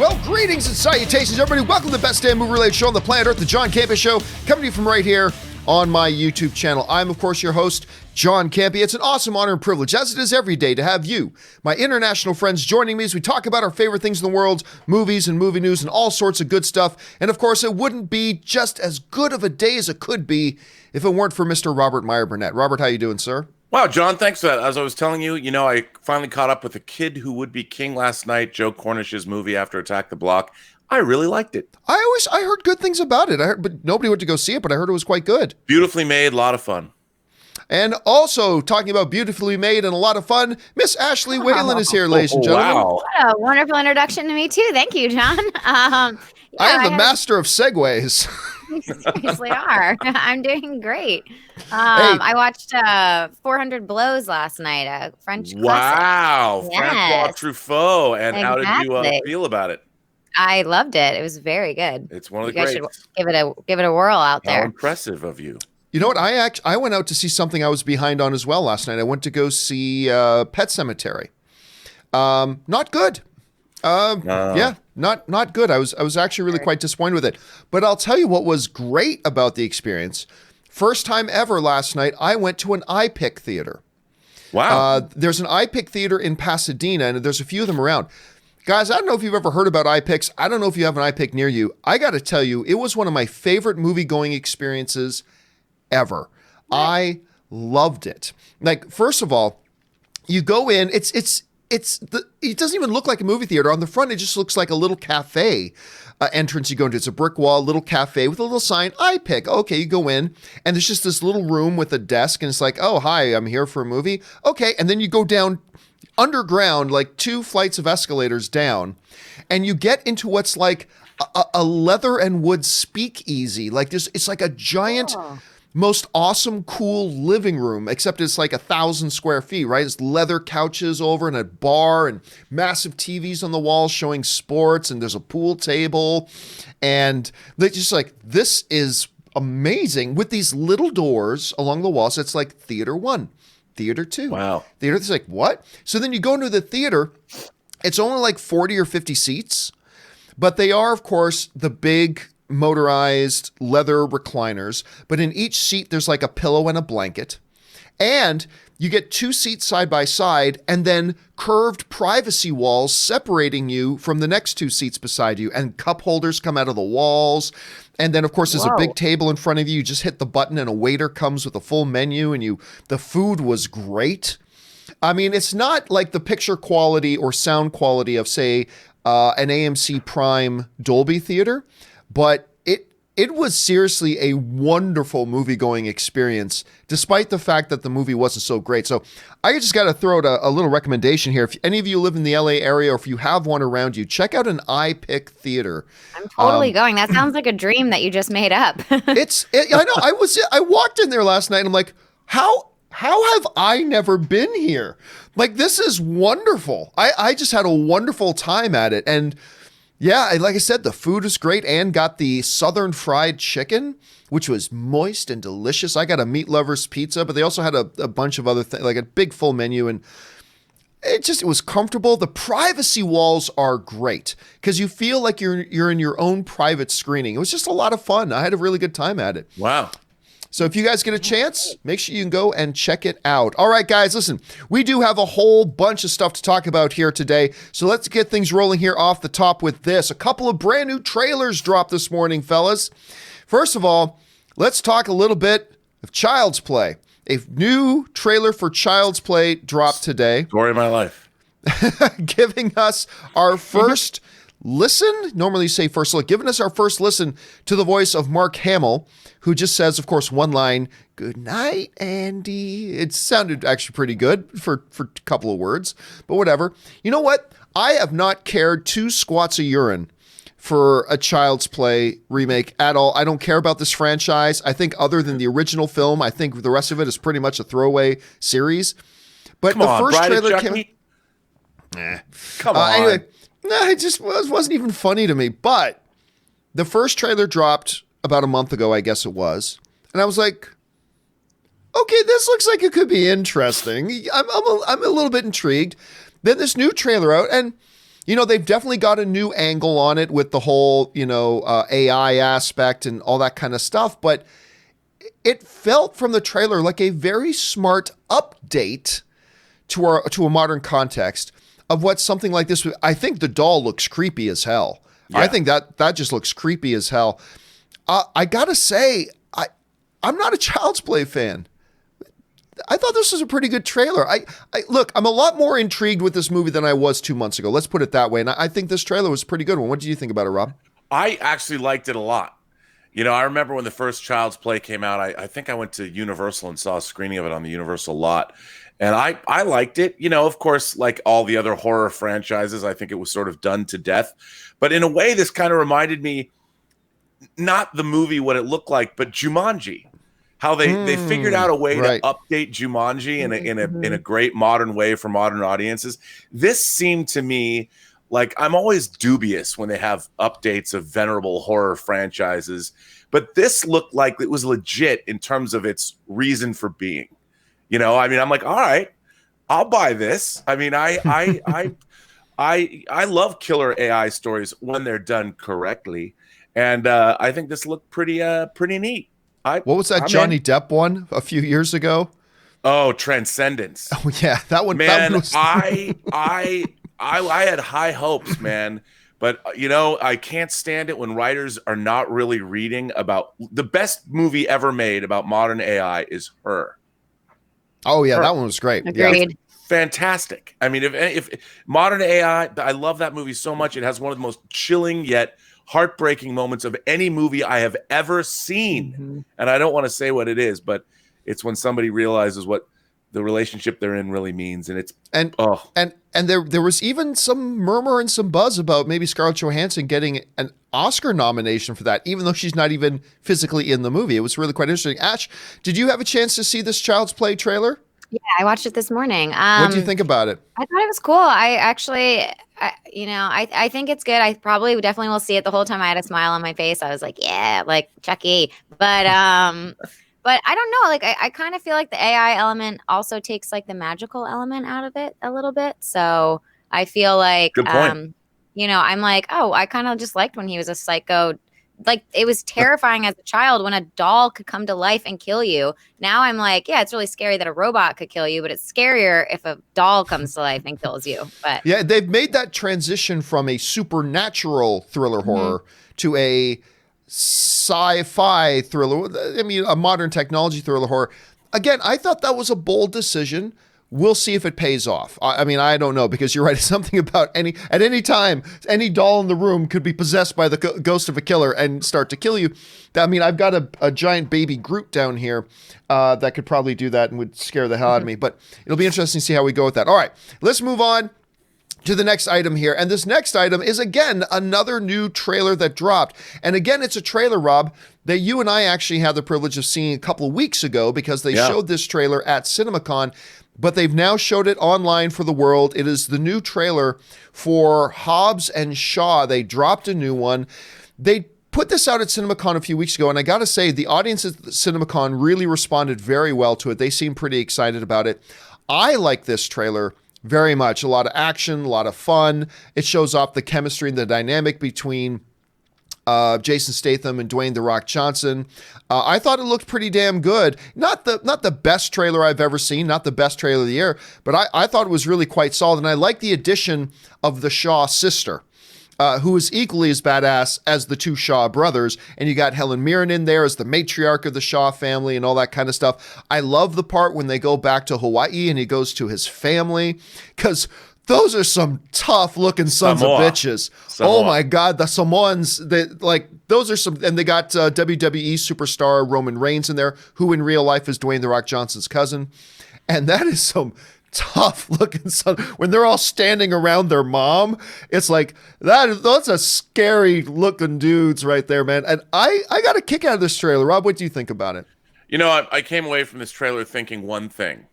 Well, greetings and salutations, everybody. Welcome to the best damn movie-related show on the planet Earth, the John Campea Show, coming to you from right here on my YouTube channel. I'm, of course, your host, John Campea. It's an awesome honor and privilege, as it is every day, to have you, my international friends, joining me as we talk about our favorite things in the world, movies and movie news and all sorts of good stuff. And, of course, it wouldn't be just as good of a day as it could be if it weren't for Mr. Robert Meyer Burnett. Robert, how you doing, sir? Wow, John, thanks for that. As I was telling you, I finally caught up with The Kid Who Would Be King last night, Joe Cornish's movie after Attack the Block. I really liked it. I heard good things about it. But nobody went to go see it, but I heard it was quite good. Beautifully made, a lot of fun. And also, talking about beautifully made and a lot of fun, Miss Ashley Whalen is here, ladies and gentlemen. Wow. What a wonderful introduction to me, too. Thank you, John. I am the master of segues. You seriously are. I'm doing great. I watched 400 Blows last night, a French classic. Wow. Yes. Francois Truffaut. And Exactly. How did you feel about it? I loved it. It was very good. It's one of the You guys greats. should give it a whirl out How there. impressive of you. You know what? I went out to see something I was behind on as well last night. I went to go see Pet Sematary. Not good. Yeah, not good. I was actually really quite disappointed with it. But I'll tell you what was great about the experience. First time ever last night, I went to an iPic theater. Wow. There's an iPic theater in Pasadena, and there's a few of them around. Guys, I don't know if you've ever heard about iPics. I don't know if you have an iPic near you. I got to tell you, it was one of my favorite movie-going experiences ever. I loved it. Like, first of all, you go in, it doesn't even look like a movie theater. On the front, it just looks like a little cafe entrance you go into. It's a brick wall, little cafe with a little sign, iPic. Okay, you go in, and there's just this little room with a desk, and it's like, oh, hi, I'm here for a movie. Okay, and then you go down underground, like 2 flights of escalators down, and you get into what's like a leather and wood speakeasy. Like this, it's like a giant, most awesome, cool living room, except it's like 1,000 square feet, right? It's leather couches over and a bar and massive TVs on the walls showing sports, and there's a pool table, and they're just like, this is amazing, with these little doors along the walls. It's like Theater 1. Theater 2. Wow. Theater 3 is like, what? So then you go into the theater. It's only like 40 or 50 seats, but they are, of course, the big motorized leather recliners. But in each seat, there's like a pillow and a blanket. And you get 2 seats side by side, and then curved privacy walls separating you from the next 2 seats beside you. And cup holders come out of the walls. And then, of course, there's a big table in front of you. You just hit the button, and a waiter comes with a full menu. And the food was great. I mean, it's not like the picture quality or sound quality of, say, an AMC Prime Dolby Theater, but it was seriously a wonderful movie-going experience, despite the fact that the movie wasn't so great. So I just got to throw out a little recommendation here. If any of you live in the LA area, or if you have one around you, check out an iPic theater. I'm totally going. That sounds like a dream that you just made up. I know. I walked in there last night, and I'm like, how have I never been here? Like, this is wonderful. I just had a wonderful time at it. And yeah, like I said, the food is great, and got the Southern fried chicken, which was moist and delicious. I got a meat lover's pizza, but they also had a bunch of other things, like a big full menu, and it was comfortable. The privacy walls are great because you feel like you're in your own private screening. It was just a lot of fun. I had a really good time at it. Wow. So if you guys get a chance, make sure you can go and check it out. All right, guys, listen, we do have a whole bunch of stuff to talk about here today. So let's get things rolling here off the top with this. A couple of brand new trailers dropped this morning, fellas. First of all, let's talk a little bit of Child's Play. A new trailer for Child's Play dropped today. Story of my life. Giving us our first listen. Normally you say first look. Giving us our first listen to the voice of Mark Hamill, who just says, of course, one line, "Good night, Andy." It sounded actually pretty good for a couple of words, but whatever. You know what? I have not cared 2 squats of urine for a Child's Play remake at all. I don't care about this franchise. I think other than the original film, I think the rest of it is pretty much a throwaway series. But the first trailer came out. Come on. Anyway, no, it just wasn't even funny to me. But the first trailer dropped about a month ago, I guess it was. And I was like, okay, this looks like it could be interesting. I'm a little bit intrigued. Then this new trailer out, and they've definitely got a new angle on it with the whole, AI aspect and all that kind of stuff. But it felt from the trailer like a very smart update to a modern context of what something like this. I think the doll looks creepy as hell. Yeah. I think that just looks creepy as hell. I gotta say, I'm not a Child's Play fan. I thought this was a pretty good trailer. Look, I'm a lot more intrigued with this movie than I was 2 months ago. Let's put it that way. And I think this trailer was a pretty good one. What did you think about it, Rob? I actually liked it a lot. I remember when the first Child's Play came out, I think I went to Universal and saw a screening of it on the Universal lot. And I liked it. Of course, like all the other horror franchises, I think it was sort of done to death. But in a way, this kind of reminded me, not the movie, what it looked like, but Jumanji. How they figured out a way to update Jumanji in a great modern way for modern audiences. This seemed to me like, I'm always dubious when they have updates of venerable horror franchises, but this looked like it was legit in terms of its reason for being. I'm like, all right, I'll buy this. I love killer AI stories when they're done correctly, and I think this looked pretty neat. What was that Johnny Depp one a few years ago? Oh, Transcendence. Oh yeah, that one. Man, that one was... I had high hopes, man. But I can't stand it when writers are not really reading about the best movie ever made about modern AI is Her. Oh yeah, that one was great. Agreed. Yeah. Fantastic. If modern AI, I love that movie so much. It has one of the most chilling yet heartbreaking moments of any movie I have ever seen. Mm-hmm. And I don't want to say what it is, but it's when somebody realizes what the relationship they're in really means. And there was even some murmur and some buzz about maybe Scarlett Johansson getting an Oscar nomination for that, even though she's not even physically in the movie. It was really quite interesting. Ash, did you have a chance to see this Child's Play trailer? Yeah, I watched it this morning. What did you think about it? I thought it was cool. I think it's good. I probably definitely will see it. The whole time I had a smile on my face. I was like, yeah, like Chucky. But I don't know. Like, I kind of feel like the AI element also takes like the magical element out of it a little bit. So I feel like, good point. I'm like, oh, I kind of just liked when he was a psycho. Like, it was terrifying as a child when a doll could come to life and kill you. Now I'm like, yeah, it's really scary that a robot could kill you, but it's scarier if a doll comes to life and kills you. But yeah, they've made that transition from a supernatural thriller horror to a sci-fi thriller. A modern technology thriller horror. Again, I thought that was a bold decision. We'll see if it pays off. I don't know, because you're right. It's something about at any time, any doll in the room could be possessed by the ghost of a killer and start to kill you. I've got a giant baby Groot down here that could probably do that and would scare the hell out of me. But it'll be interesting to see how we go with that. All right, let's move on to the next item here. And this next item is, again, another new trailer that dropped. And again, it's a trailer, Rob, that you and I actually had the privilege of seeing a couple of weeks ago, because they showed this trailer at CinemaCon. But they've now showed it online for the world. It is the new trailer for Hobbs and Shaw. They dropped a new one. They put this out at CinemaCon a few weeks ago, and I got to say, the audience at CinemaCon really responded very well to it. They seemed pretty excited about it. I like this trailer very much. A lot of action, a lot of fun. It shows off the chemistry and the dynamic between Jason Statham and Dwayne "The Rock" Johnson. I thought it looked pretty damn good. Not the best trailer I've ever seen, not the best trailer of the year, but I thought it was really quite solid. And I like the addition of the Shaw sister, who is equally as badass as the two Shaw brothers. And you got Helen Mirren in there as the matriarch of the Shaw family and all that kind of stuff. I love the part when they go back to Hawaii and he goes to his family, because those are some tough looking sons of bitches. Oh my God. The Samoans, those are some, and they got WWE superstar Roman Reigns in there, who in real life is Dwayne "The Rock" Johnson's cousin. And that is some tough looking son. When they're all standing around their mom, it's like, those are scary looking dudes right there, man. And I got a kick out of this trailer. Rob, what do you think about it? I came away from this trailer thinking one thing.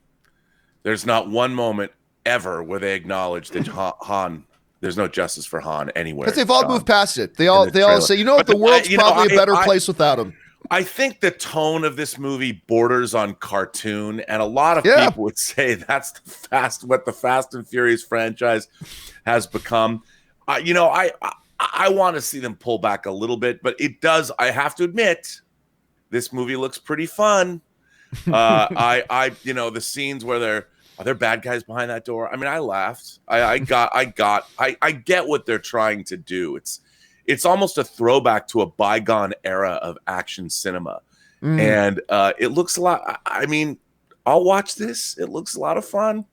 There's not one moment ever where they acknowledge that Han, there's no justice for Han anywhere. Because they've all moved past it. They all say, the world's probably a better place without him. I think the tone of this movie borders on cartoon, and a lot of people would say that's what the Fast and Furious franchise has become. I want to see them pull back a little bit, but it does. I have to admit, this movie looks pretty fun. The scenes where are there bad guys behind that door? I mean, I laughed. I get what they're trying to do. It's almost a throwback to a bygone era of action cinema, and it looks a lot. I mean, I'll watch this. It looks a lot of fun,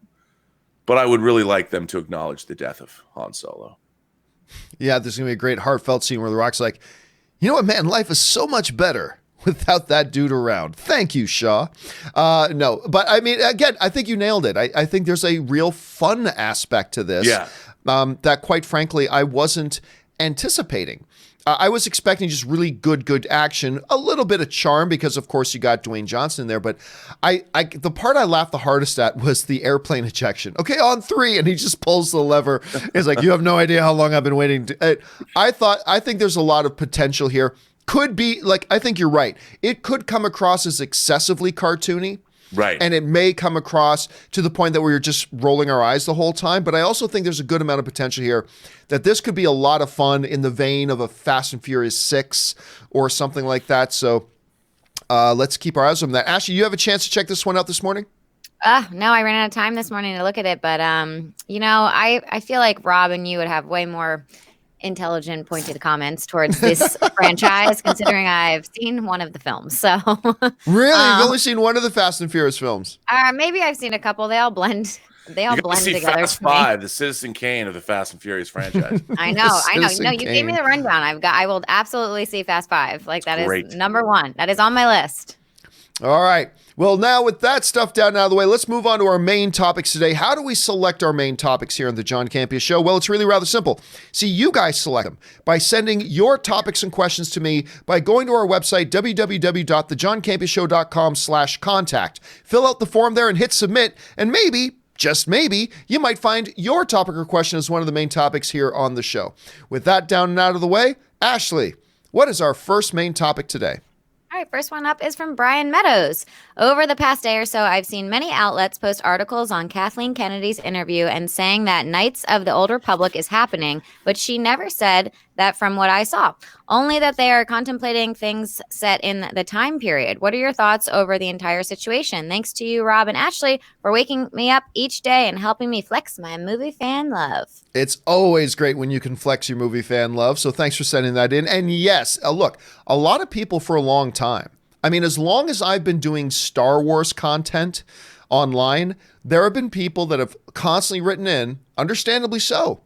but I would really like them to acknowledge the death of Han Solo. Yeah, there's going to be a great heartfelt scene where The Rock's like, you know what, man, life is so much better without that dude around. Thank you, Shaw. No, but I mean, again, I think you nailed it. I think there's a real fun aspect to this that, quite frankly, I wasn't anticipating. I was expecting just really good action, a little bit of charm because, of course, you got Dwayne Johnson in there. But the part I laughed the hardest at was the airplane ejection. Okay, on 3, and he just pulls the lever. It's like, you have no idea how long I've been waiting. I think there's a lot of potential here. Could be, like, I think you're right. It could come across as excessively cartoony. Right. And it may come across to the point that we're just rolling our eyes the whole time. But I also think there's a good amount of potential here that this could be a lot of fun in the vein of a Fast and Furious 6 or something like that. So let's keep our eyes on that. Ashley, you have a chance to check this one out this morning? No, I ran out of time this morning to look at it. But, I feel like Rob and you would have way more intelligent, pointed comments towards this franchise, considering I've seen one of the films. So really, you've only seen one of the Fast and Furious films? Maybe I've seen a couple. They all blend. They all blend together. Fast 5, the Citizen Kane of the Fast and Furious franchise. I know. No, you gave me the rundown. I will absolutely see Fast 5. Like, that is number 1. That is on my list. All right. Well, now with that stuff down and out of the way, let's move on to our main topics today. How do we select our main topics here on the John Campea Show? Well, it's really rather simple. See, you guys select them by sending your topics and questions to me by going to our website, www.thejohncampeashow.com/contact. Fill out the form there and hit submit, and maybe, just maybe, you might find your topic or question as one of the main topics here on the show. With that down and out of the way, Ashley, what is our first main topic today? All right, first one up is from Brian Meadows. Over the past day or so, I've seen many outlets post articles on Kathleen Kennedy's interview and saying that Knights of the Old Republic is happening, but she never said that from what I saw, only that they are contemplating things set in the time period. What are your thoughts over the entire situation? Thanks to you, Rob and Ashley, for waking me up each day and helping me flex my movie fan love. It's always great when you can flex your movie fan love, so thanks for sending that in. And yes, look, a lot of people for a long time, I mean, as long as I've been doing Star Wars content online, there have been people that have constantly written in, understandably so,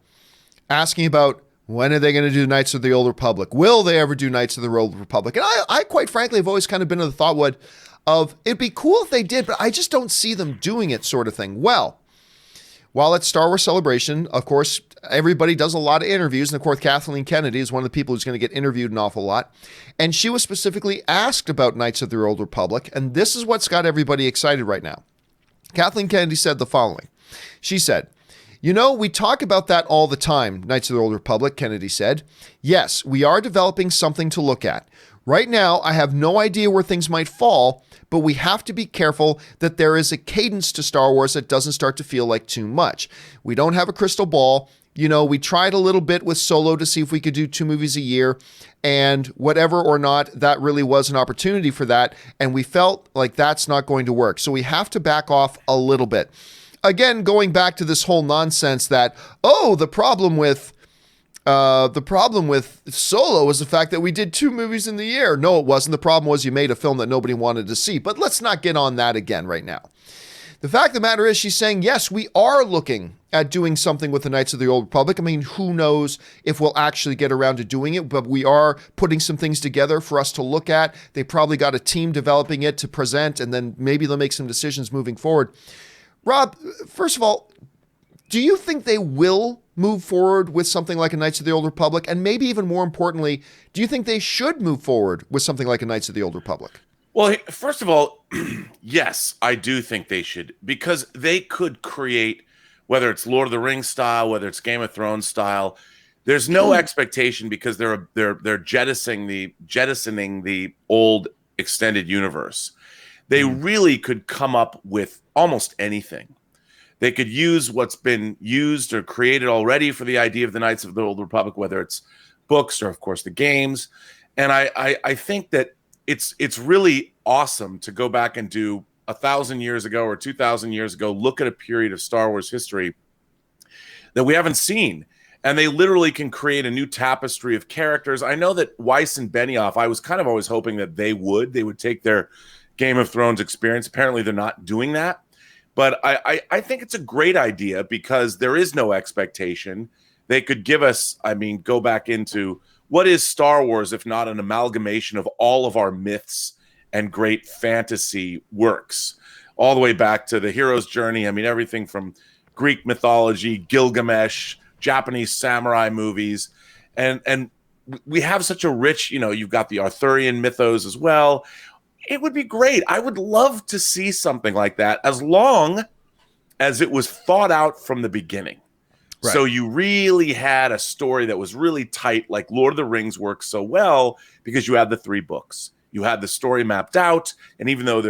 asking about when are they going to do Knights of the Old Republic? Will they ever do Knights of the Old Republic? And I quite frankly have always kind of been of the thought of it'd be cool if they did, but I just don't see them doing it, sort of thing. Well, while at Star Wars Celebration, of course, everybody does a lot of interviews. And of course, Kathleen Kennedy is one of the people who's going to get interviewed an awful lot. And she was specifically asked about Knights of the Old Republic. And this is what's got everybody excited right now. Kathleen Kennedy said the following. She said, "You know, we talk about that all the time, Knights of the Old Republic," Kennedy said. "Yes, we are developing something to look at. Right now, I have no idea where things might fall, but we have to be careful that there is a cadence to Star Wars that doesn't start to feel like too much. We don't have a crystal ball. You know, we tried a little bit with Solo to see if we could do 2 movies a year, and whatever or not, that really was an opportunity for that, and we felt like that's not going to work. So we have to back off a little bit." Again, going back to this whole nonsense that, the problem with Solo was the fact that we did 2 movies in the year. No, it wasn't. The problem was you made a film that nobody wanted to see. But let's not get on that again right now. The fact of the matter is, she's saying, yes, we are looking at doing something with the Knights of the Old Republic. I mean, who knows if we'll actually get around to doing it, but we are putting some things together for us to look at. They probably got a team developing it to present, and then maybe they'll make some decisions moving forward. Rob, first of all, do you think they will move forward with something like a Knights of the Old Republic? And maybe even more importantly, do you think they should move forward with something like a Knights of the Old Republic? Well, first of all, yes, I do think they should, because they could create, whether it's Lord of the Rings style, whether it's Game of Thrones style, there's no expectation because they're jettisoning the old extended universe. They really could come up with almost anything. They could use what's been used or created already for the idea of the Knights of the Old Republic, whether it's books or, of course, the games. And I think that it's really awesome to go back and do 1,000 years ago or 2,000 years ago, look at a period of Star Wars history that we haven't seen. And they literally can create a new tapestry of characters. I know that Weiss and Benioff, I was kind of always hoping that they would take their Game of Thrones experience. Apparently they're not doing that. But I think it's a great idea because there is no expectation. They could give us, go back into what is Star Wars if not an amalgamation of all of our myths and great fantasy works, all the way back to the hero's journey. Everything from Greek mythology, Gilgamesh, Japanese samurai movies. And we have such a rich, you've got the Arthurian mythos as well. It would be great. I would love to see something like that as long as it was thought out from the beginning. Right. So you really had a story that was really tight, like Lord of the Rings works so well because you had the 3 books. You had the story mapped out, and even though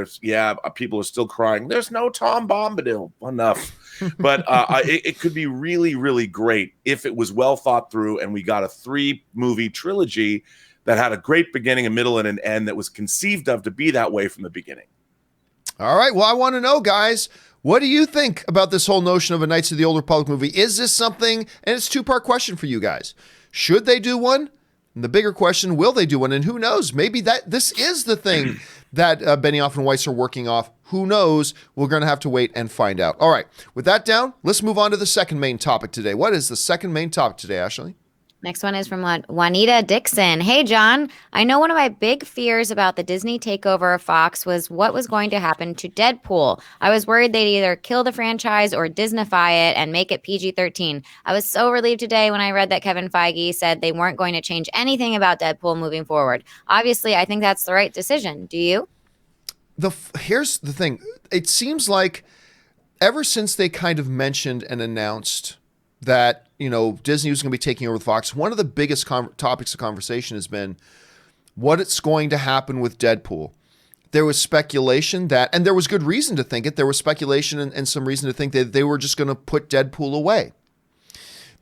people are still crying, there's no Tom Bombadil enough. But it could be really, really great if it was well thought through and we got a 3-movie trilogy that had a great beginning, a middle, and an end that was conceived of to be that way from the beginning. All right. Well, I want to know, guys, what do you think about this whole notion of a Knights of the Old Republic movie? Is this something, and it's a 2-part question for you guys. Should they do one? And the bigger question, will they do one? And who knows? Maybe this is the thing that Benioff and Weiss are working off. Who knows? We're going to have to wait and find out. All right. With that down, let's move on to the second main topic today. What is the second main topic today, Ashley? Next one is from Juanita Dixon. Hey, John, I know one of my big fears about the Disney takeover of Fox was what was going to happen to Deadpool. I was worried they'd either kill the franchise or Disneyfy it and make it PG-13. I was so relieved today when I read that Kevin Feige said they weren't going to change anything about Deadpool moving forward. Obviously, I think that's the right decision. Do you? Here's the thing. It seems like ever since they kind of mentioned and announced that, Disney was going to be taking over Fox, one of the biggest topics of conversation has been what it's going to happen with Deadpool. There was speculation that, and there was good reason to think it, there was speculation and some reason to think that they were just going to put Deadpool away.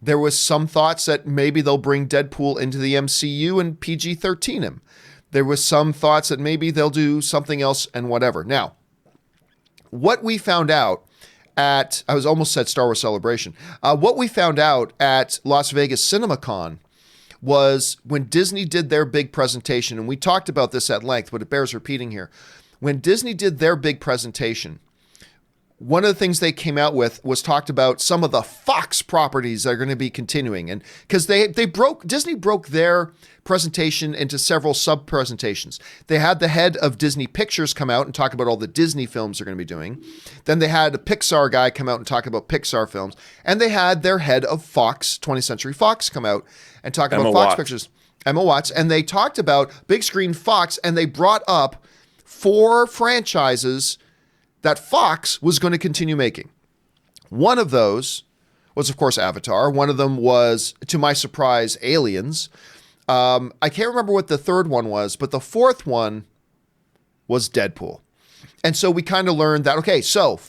There was some thoughts that maybe they'll bring Deadpool into the MCU and PG-13 him. There was some thoughts that maybe they'll do something else and whatever. Now, what we found out I was almost said Star Wars Celebration. What we found out at Las Vegas CinemaCon was when Disney did their big presentation, and we talked about this at length, but it bears repeating here. When Disney did their big presentation, one of the things they came out with was talked about some of the Fox properties that are going to be continuing. And because Disney broke their presentation into several sub-presentations. They had the head of Disney Pictures come out and talk about all the Disney films they're going to be doing. Then they had a Pixar guy come out and talk about Pixar films. And they had their head of Fox, 20th Century Fox, come out and talk about Fox Pictures. Emma Watts. And they talked about big screen Fox, and they brought up 4 franchises that Fox was going to continue making. One of those was, of course, Avatar. One of them was, to my surprise, Aliens. I can't remember what the third one was, but the fourth one was Deadpool. And so we kind of learned that, okay, so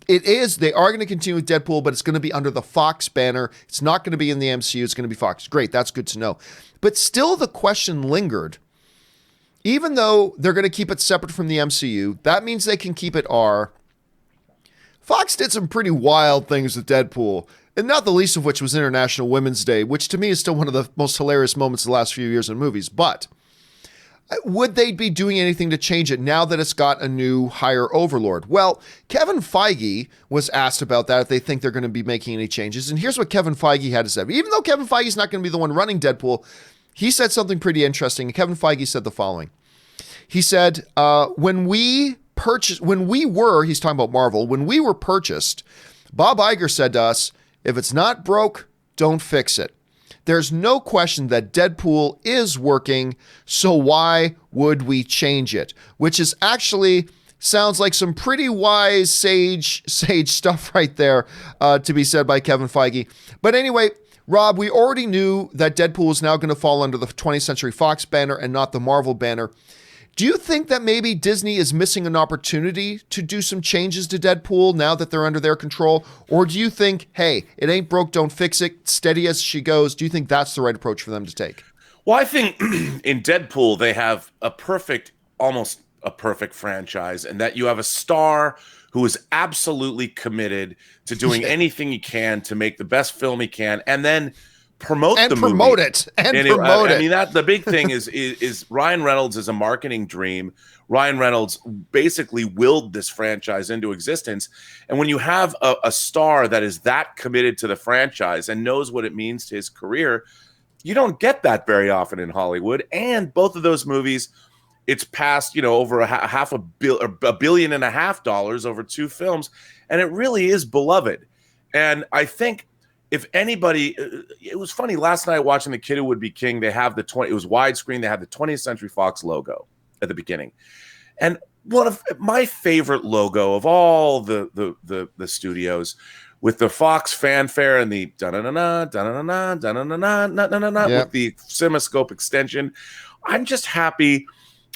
they are going to continue with Deadpool, but it's going to be under the Fox banner. It's not going to be in the MCU. It's going to be Fox. Great. That's good to know. But still the question lingered. Even though they're going to keep it separate from the MCU, that means they can keep it R. Fox did some pretty wild things with Deadpool, and not the least of which was International Women's Day, which to me is still one of the most hilarious moments of the last few years in movies. But would they be doing anything to change it now that it's got a new higher overlord? Well, Kevin Feige was asked about that, if they think they're going to be making any changes. And here's what Kevin Feige had to say. Even though Kevin Feige's not going to be the one running Deadpool, he said something pretty interesting. And Kevin Feige said the following. He said, he's talking about Marvel, when we were purchased, Bob Iger said to us, if it's not broke, don't fix it. There's no question that Deadpool is working, so why would we change it? Which is actually sounds like some pretty wise, sage stuff right there to be said by Kevin Feige. But anyway, Rob, we already knew that Deadpool is now going to fall under the 20th Century Fox banner and not the Marvel banner. Do you think that maybe Disney is missing an opportunity to do some changes to Deadpool now that they're under their control? Or do you think, hey, it ain't broke, don't fix it, steady as she goes? Do you think that's the right approach for them to take? Well, I think in Deadpool, they have almost a perfect franchise, and that you have a star who is absolutely committed to doing anything he can to make the best film he can, and then promote the movie. I mean, that the big thing is Ryan Reynolds is a marketing dream. Ryan Reynolds basically willed this franchise into existence. And when you have a star that is that committed to the franchise and knows what it means to his career, you don't get that very often in Hollywood. And both of those movies, it's passed, over $500 million over 2 films. And it really is beloved. And I think if anybody, it was funny last night watching The Kid Who Would Be King. They have it was widescreen. They had the 20th Century Fox logo at the beginning, and one of my favorite logo of all the studios, with the Fox fanfare and the da-na-na-na, da-na-na-na, da-na-na-na, with the CinemaScope extension. I'm just happy.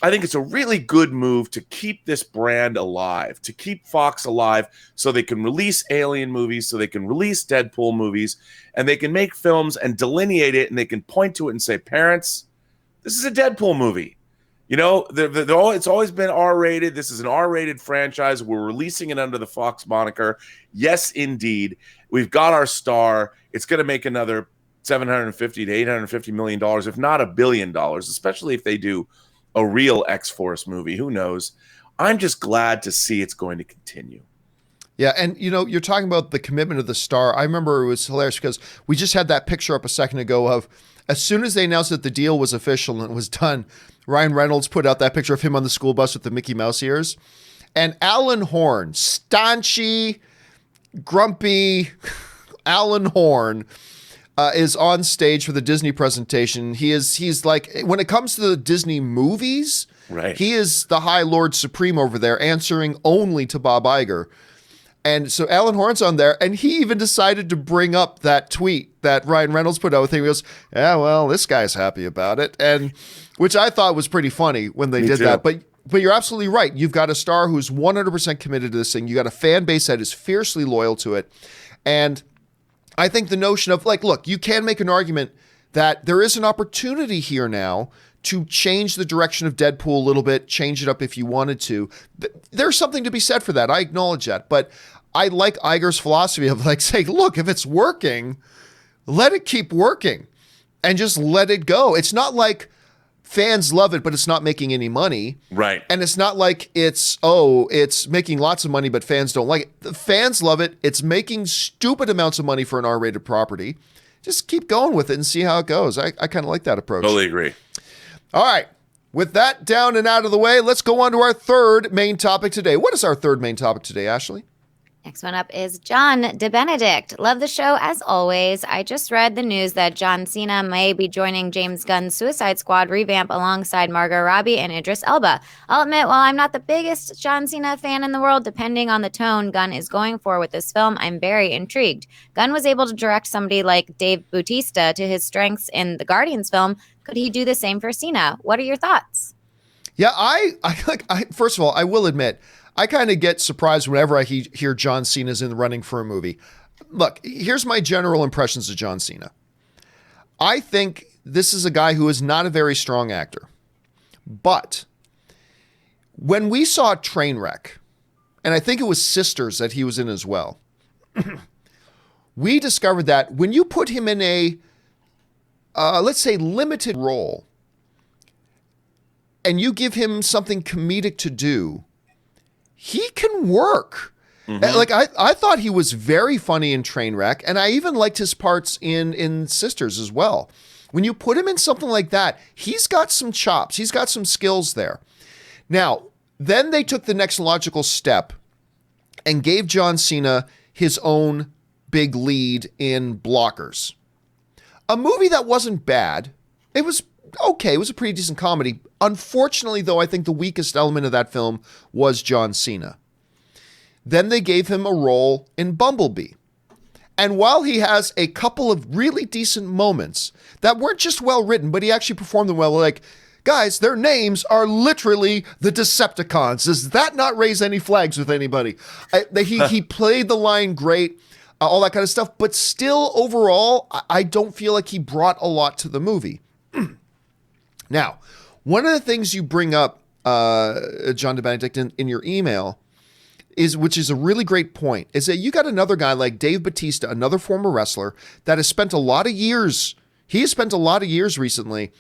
I think it's a really good move to keep this brand alive, to keep Fox alive, so they can release Alien movies, so they can release Deadpool movies, and they can make films and delineate it, and they can point to it and say, parents, this is a Deadpool movie. It's always been R-rated. This is an R-rated franchise. We're releasing it under the Fox moniker. Yes, indeed. We've got our star. It's going to make another $750 to $850 million, if not $1 billion, especially if they do a real X-Force movie. Who knows? I'm just glad to see it's going to continue. Yeah, and you're talking about the commitment of the star. I remember it was hilarious because we just had that picture up a second ago of, as soon as they announced that the deal was official and it was done, Ryan Reynolds put out that picture of him on the school bus with the Mickey Mouse ears. And Alan Horn, staunchy, grumpy Alan Horn, is on stage for the Disney presentation. He's like, when it comes to the Disney movies, right, he is the High Lord Supreme over there, answering only to Bob Iger. And so Alan Horn's on there, and he even decided to bring up that tweet that Ryan Reynolds put out with him. He goes, yeah, well, this guy's happy about it. And which I thought was pretty funny when they did that. But you're absolutely right. You've got a star who's 100% committed to this thing. You got a fan base that is fiercely loyal to it. And I think the notion of, like, look, you can make an argument that there is an opportunity here now to change the direction of Deadpool a little bit, change it up if you wanted to. There's something to be said for that. I acknowledge that. But I like Iger's philosophy of, like, saying, look, if it's working, let it keep working and just let it go. It's not like fans love it, but it's not making any money. Right. And it's not like it's making lots of money, but fans don't like it. The fans love it. It's making stupid amounts of money for an R-rated property. Just keep going with it and see how it goes. I kind of like that approach. Totally agree. All right. With that down and out of the way, let's go on to our third main topic today. What is our third main topic today, Ashley? Next one up is John DeBenedict. Love the show as always. I just read the news that John Cena may be joining James Gunn's Suicide Squad revamp alongside Margot Robbie and Idris Elba. I'll admit, while I'm not the biggest John Cena fan in the world, depending on the tone Gunn is going for with this film, I'm very intrigued. Gunn was able to direct somebody like Dave Bautista to his strengths in the Guardians film. Could he do the same for Cena? What are your thoughts? Yeah, I first of all, I will admit, I kind of get surprised whenever I hear John Cena's in the running for a movie. Look, here's my general impressions of John Cena. I think this is a guy who is not a very strong actor. But when we saw Trainwreck, and I think it was Sisters that he was in as well, we discovered that when you put him in a, let's say, limited role, and you give him something comedic to do, he can work. Mm-hmm. Like I thought he was very funny in Trainwreck, and I even liked his parts in Sisters as well. When you put him in something like that, he's got some chops. He's got some skills there. Now, then they took the next logical step and gave John Cena his own big lead in Blockers. A movie that wasn't bad. It was okay. It was a pretty decent comedy. Unfortunately, though, I think the weakest element of that film was John Cena. Then they gave him a role in Bumblebee. And while he has a couple of really decent moments that weren't just well written, but he actually performed them well, like Guys, their names are literally the Decepticons. Does that not raise any flags with anybody? He played the line great, all that kind of stuff, but still overall, I don't feel like he brought a lot to the movie. Now, one of the things you bring up, John DeBenedict, in your email, which is a really great point, is that you got another guy like Dave Bautista, another former wrestler, that has spent a lot of years recently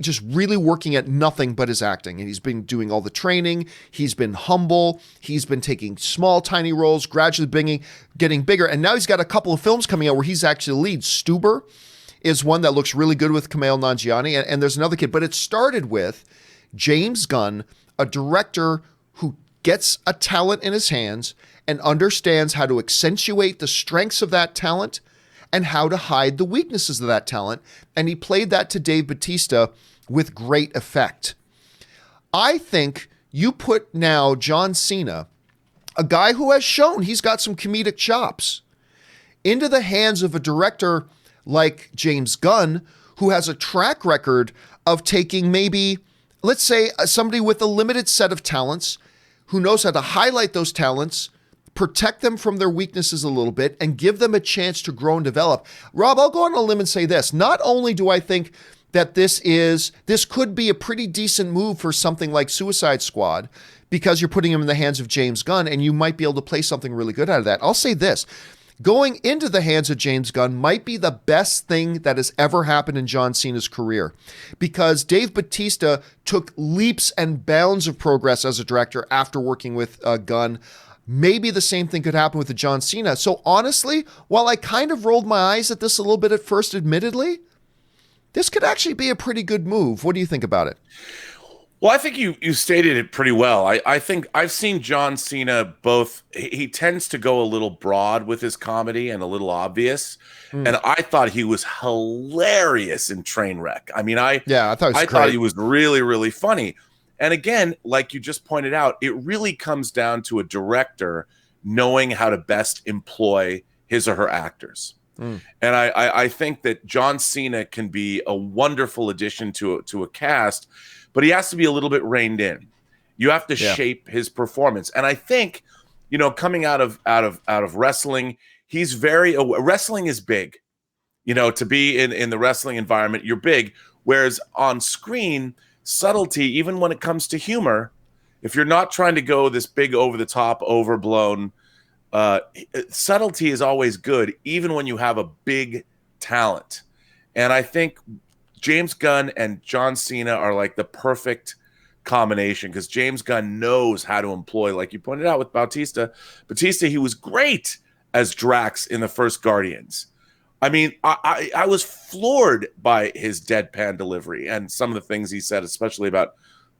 just really working at nothing but his acting. And he's been doing all the training. He's been humble. He's been taking small, tiny roles, gradually getting bigger. And now he's got a couple of films coming out where he's actually the lead. Stuber is one that looks really good with Kumail Nanjiani. And there's another kid. But it started with James Gunn, a director who gets a talent in his hands and understands how to accentuate the strengths of that talent and how to hide the weaknesses of that talent. And he played that to Dave Bautista with great effect. I think you put now John Cena, a guy who has shown he's got some comedic chops, into the hands of a director like James Gunn, who has a track record of taking maybe, let's say, somebody with a limited set of talents, who knows how to highlight those talents, protect them from their weaknesses a little bit, and give them a chance to grow and develop. Rob, I'll go on a limb and say this. Not only do I think that this could be a pretty decent move for something like Suicide Squad, because you're putting him in the hands of James Gunn, and you might be able to play something really good out of that. I'll say this. Going into the hands of James Gunn might be the best thing that has ever happened in John Cena's career, because Dave Bautista took leaps and bounds of progress as a director after working with Gunn. Maybe the same thing could happen with the John Cena. So honestly, while I kind of rolled my eyes at this a little bit at first, admittedly, this could actually be a pretty good move. What do you think about it? Well, I think you stated it pretty well. I think I've seen John Cena both. He tends to go a little broad with his comedy and a little obvious. And I thought he was hilarious in Trainwreck. I mean, I thought he was really, really funny. And again, like you just pointed out, it really comes down to a director knowing how to best employ his or her actors. And I think that John Cena can be a wonderful addition to a cast, but he has to be a little bit reined in. You have to shape his performance. And I think, coming out of wrestling, he's wrestling is big. To be in the wrestling environment, you're big. Whereas on screen, subtlety, even when it comes to humor, if you're not trying to go this big, over the top, overblown, subtlety is always good, even when you have a big talent. And I think James Gunn and John Cena are like the perfect combination, because James Gunn knows how to employ, like you pointed out with Bautista, he was great as Drax in the first Guardians. I mean, I was floored by his deadpan delivery and some of the things he said, especially about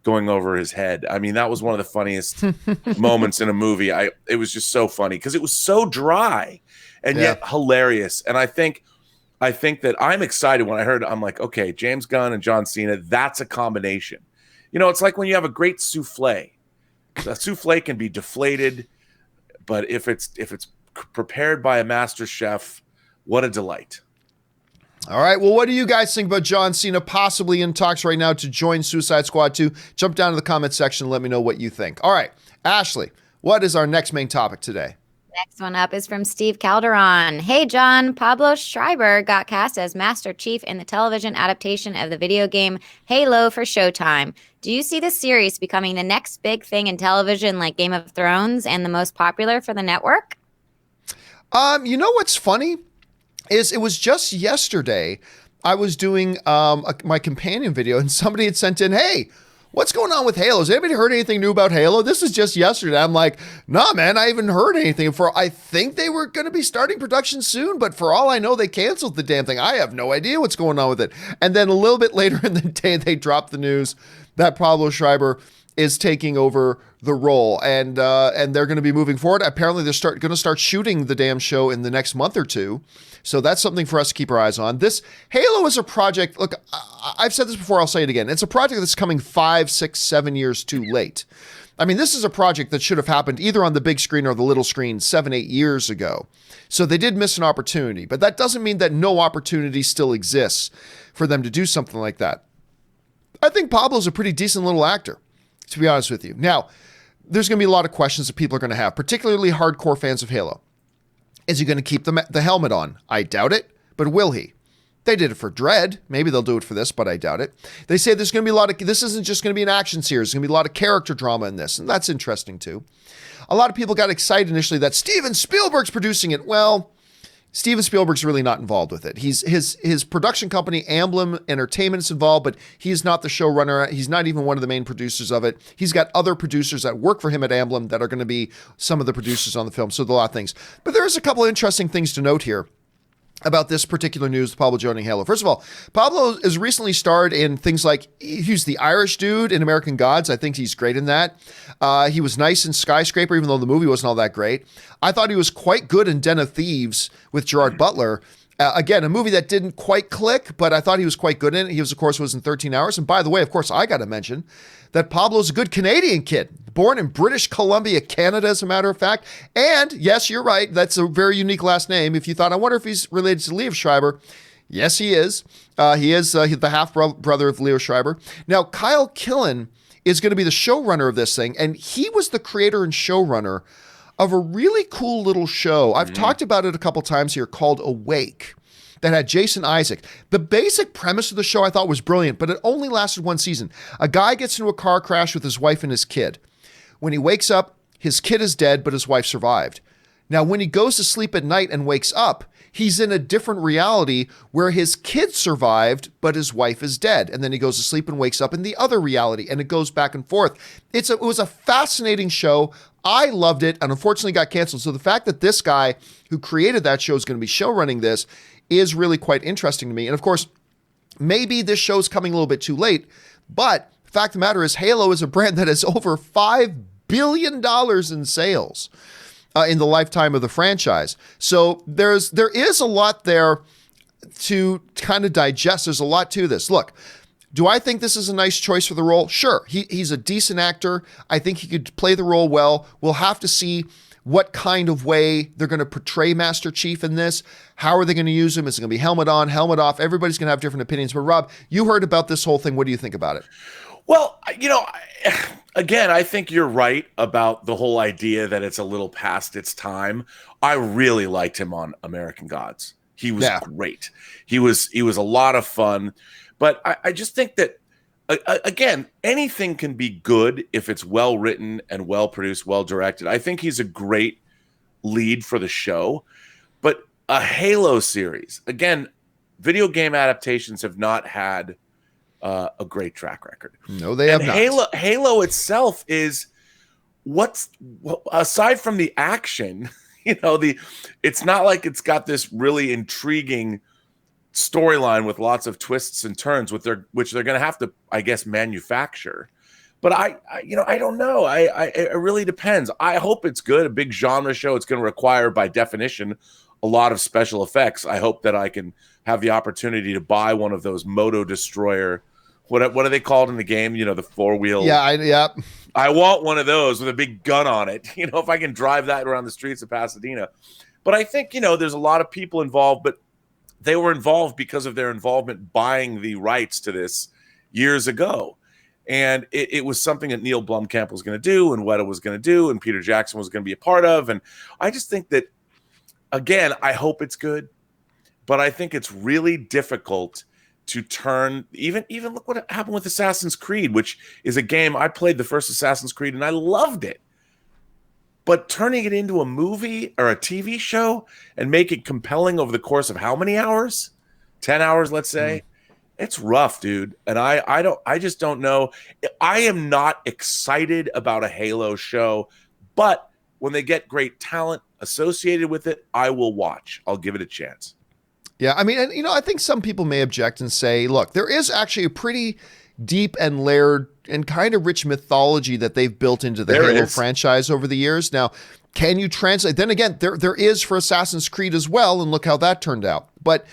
going over his head. I mean, that was one of the funniest moments in a movie. It was just so funny because it was so dry and yet hilarious. And I think that I'm excited when I heard, I'm like, okay, James Gunn and John Cena, that's a combination. It's like when you have a great souffle. A souffle can be deflated, but if it's prepared by a master chef, what a delight. All right. Well, what do you guys think about John Cena possibly in talks right now to join Suicide Squad 2? Jump down to the comment section and let me know what you think. All right. Ashley, what is our next main topic today? Next one up is from Steve Calderon. Hey, John, Pablo Schreiber got cast as Master Chief in the television adaptation of the video game Halo for Showtime. Do you see this series becoming the next big thing in television like Game of Thrones and the most popular for the network? You know what's funny? It was just yesterday I was doing my companion video and somebody had sent in, hey, what's going on with Halo? Has anybody heard anything new about Halo? This is just yesterday. I'm like, nah, man, I haven't heard anything. I think they were going to be starting production soon, but for all I know, they canceled the damn thing. I have no idea what's going on with it. And then a little bit later in the day, they dropped the news that Pablo Schreiber is taking over the role, and they're going to be moving forward. Apparently, they're going to start shooting the damn show in the next month or two. So that's something for us to keep our eyes on. This Halo is a project. Look, I've said this before. I'll say it again. It's a project that's coming 5, 6, 7 years too late. I mean, this is a project that should have happened either on the big screen or the little screen 7, 8 years ago. So they did miss an opportunity, but that doesn't mean that no opportunity still exists for them to do something like that. I think Pablo's a pretty decent little actor, to be honest with you. Now, there's going to be a lot of questions that people are going to have, particularly hardcore fans of Halo. Is he going to keep the helmet on? I doubt it, but will he? They did it for Dread. Maybe they'll do it for this, but I doubt it. They say there's going to be a lot of, this isn't just going to be an action series. There's going to be a lot of character drama in this, and that's interesting too. A lot of people got excited initially that Steven Spielberg's producing it. Well, Steven Spielberg's really not involved with it. His production company, Amblin Entertainment, is involved, but he's not the showrunner. He's not even one of the main producers of it. He's got other producers that work for him at Amblin that are going to be some of the producers on the film. So there's a lot of things. But there's a couple of interesting things to note here about this particular news, Pablo joining Halo. First of all, Pablo has recently starred in things like, he's the Irish dude in American Gods. I think he's great in that. He was nice in Skyscraper, even though the movie wasn't all that great. I thought he was quite good in Den of Thieves with Gerard Butler. Again, a movie that didn't quite click, but I thought he was quite good in it. He was, of course, was in 13 Hours. And by the way, of course, I got to mention that Pablo's a good Canadian kid, born in British Columbia, Canada, as a matter of fact. And yes, you're right. That's a very unique last name. If you thought, I wonder if he's related to Leo Schreiber. Yes, he is. He is the half-brother of Leo Schreiber. Now, Kyle Killen is going to be the showrunner of this thing, and he was the creator and showrunner of a really cool little show. I've talked about it a couple times here called Awake that had Jason Isaac. The basic premise of the show I thought was brilliant, but it only lasted one season. A guy gets into a car crash with his wife and his kid. When he wakes up, his kid is dead, but his wife survived. Now, when he goes to sleep at night and wakes up, he's in a different reality where his kid survived, but his wife is dead. And then he goes to sleep and wakes up in the other reality, and it goes back and forth. It was a fascinating show. I loved it, and unfortunately got canceled. So the fact that this guy who created that show is going to be showrunning this is really quite interesting to me. And of course, maybe this show's coming a little bit too late, but the fact of the matter is Halo is a brand that has over $5 billion in sales in the lifetime of the franchise. So there is a lot there to kind of digest. There's a lot to this. Look, do I think this is a nice choice for the role? Sure. He's a decent actor. I think he could play the role well. We'll have to see what kind of way they're going to portray Master Chief in this. How are they going to use him? Is it going to be helmet on, helmet off? Everybody's going to have different opinions. But Rob, you heard about this whole thing. What do you think about it? Well, again, I think you're right about the whole idea that it's a little past its time. I really liked him on American Gods. He was great. He was a lot of fun. But I just think that, again, anything can be good if it's well written and well produced, well directed. I think he's a great lead for the show. But a Halo series, again, video game adaptations have not had a great track record. No, they have not. Halo itself is aside from the action, it's not like it's got this really intriguing storyline with lots of twists and turns which they're going to have to, I guess, manufacture. But I don't know. It really depends. I hope it's good. A big genre show. It's going to require, by definition, a lot of special effects. I hope that I can have the opportunity to buy one of those Moto Destroyer. What are they called in the game? The four-wheel. Yeah. I want one of those with a big gun on it. If I can drive that around the streets of Pasadena. But I think, there's a lot of people involved, but they were involved because of their involvement buying the rights to this years ago. And it was something that Neil Blomkamp was going to do and Weta was going to do and Peter Jackson was going to be a part of. And I just think that, again, I hope it's good, but I think it's really difficult to turn even look what happened with Assassin's Creed, which is a game I played the first Assassin's Creed and I loved it. But turning it into a movie or a TV show and make it compelling over the course of how many hours? 10 hours, let's say. It's rough, dude. And I just don't know. I am not excited about a Halo show, but when they get great talent associated with it, I will watch. I'll give it a chance. Yeah, I mean, and I think some people may object and say, look, there is actually a pretty deep and layered and kind of rich mythology that they've built into the Halo franchise over the years. Now, can you translate? Then again, there is for Assassin's Creed as well, and look how that turned out. But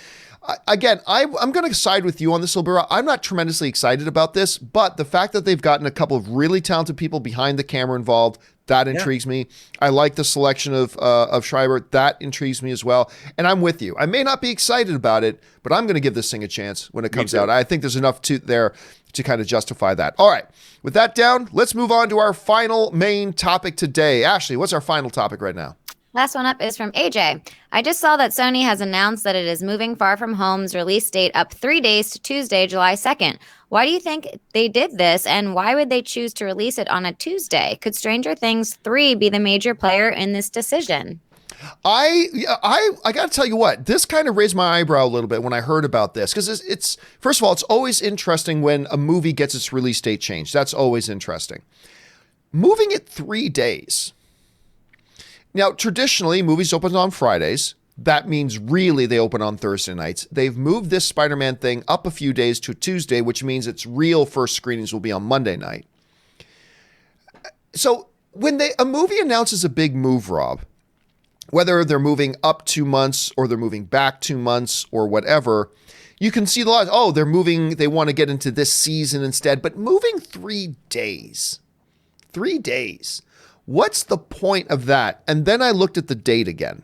again, I'm going to side with you on this, Libera. I'm not tremendously excited about this, but the fact that they've gotten a couple of really talented people behind the camera involved, That intrigues me. I like the selection of Schreiber. That intrigues me as well. And I'm with you. I may not be excited about it, but I'm going to give this thing a chance when it comes out. I think there's enough there to kind of justify that. All right. With that down, let's move on to our final main topic today. Ashley, what's our final topic right now? Last one up is from AJ. I just saw that Sony has announced that it is moving Far From Home's release date up 3 days to Tuesday, July 2nd. Why do you think they did this, and why would they choose to release it on a Tuesday? Could Stranger Things 3 be the major player in this decision? I got to tell you what, this kind of raised my eyebrow a little bit when I heard about this, because it's first of all, it's always interesting when a movie gets its release date changed. That's always interesting. Moving it 3 days. Now, traditionally, movies open on Fridays. That means really they open on Thursday nights. They've moved this Spider-Man thing up a few days to Tuesday, which means its real first screenings will be on Monday night. So when a movie announces a big move, Rob, whether they're moving up 2 months or they're moving back 2 months or whatever, you can see the lot. Oh, they're moving. They want to get into this season instead. But moving 3 days, 3 days. What's the point of that? And then I looked at the date again.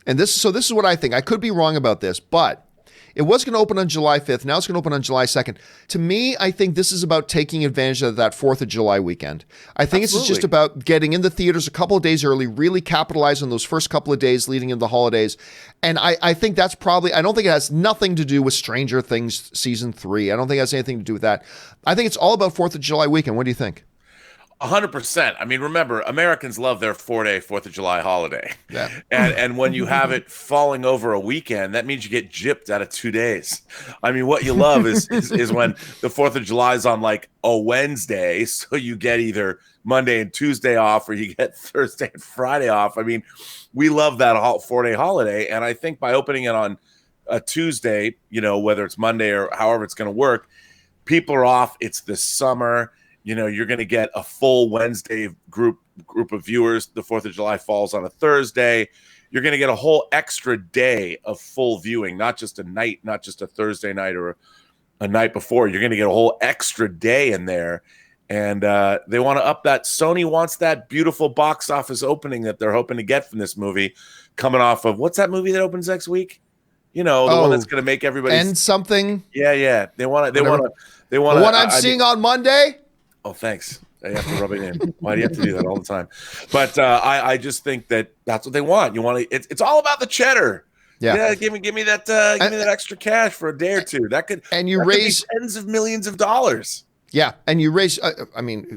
And this is what I think. I could be wrong about this, but it was going to open on July 5th. Now it's going to open on July 2nd. To me, I think this is about taking advantage of that 4th of July weekend. I think It's just about getting in the theaters a couple of days early, really capitalize on those first couple of days leading into the holidays. And I think that's I don't think it has nothing to do with Stranger Things Season 3. I don't think it has anything to do with that. I think it's all about 4th of July weekend. What do you think? 100%. I mean, remember, Americans love their 4-day 4th of July holiday. Yeah. And when you have it falling over a weekend, that means you get gypped out of 2 days. I mean, what you love is when the 4th of July is on like a Wednesday, so you get either Monday and Tuesday off, or you get Thursday and Friday off. I mean, we love that 4-day holiday, and I think by opening it on a Tuesday, whether it's Monday or however it's going to work, people are off. It's the summer. You're going to get a full Wednesday group of viewers. The 4th of July falls on a Thursday. You're going to get a whole extra day of full viewing, not just a night, not just a Thursday night or a night before. You're going to get a whole extra day in there. And they want to up that. Sony wants that beautiful box office opening that they're hoping to get from this movie, coming off of, what's that movie that opens next week? The one that's going to make everybody end something. Yeah. They want to. The one I'm seeing on Monday. Oh, thanks. I have to rub it in. Why do you have to do that all the time? But I just think that's what they want. You want to. It's all about the cheddar. Yeah. Give me that extra cash for a day or two. That could raise tens of millions of dollars. Yeah, and you raise,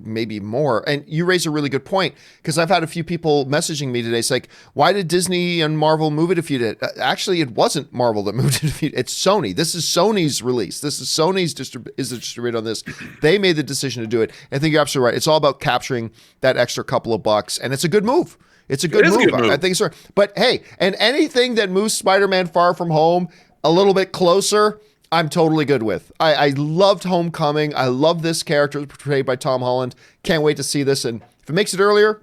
maybe more. And you raise a really good point, because I've had a few people messaging me today. It's like, why did Disney and Marvel move it a few days? Actually, it wasn't Marvel that moved it a few days. It's Sony. This is Sony's release. This is Sony's is the distributor on this. They made the decision to do it. I think you're absolutely right. It's all about capturing that extra couple of bucks, and it's a good move. It's a good move. I think so. But hey, and anything that moves Spider-Man Far From Home a little bit closer, I'm totally good with. I loved Homecoming. I love this character portrayed by Tom Holland. Can't wait to see this. And if it makes it earlier,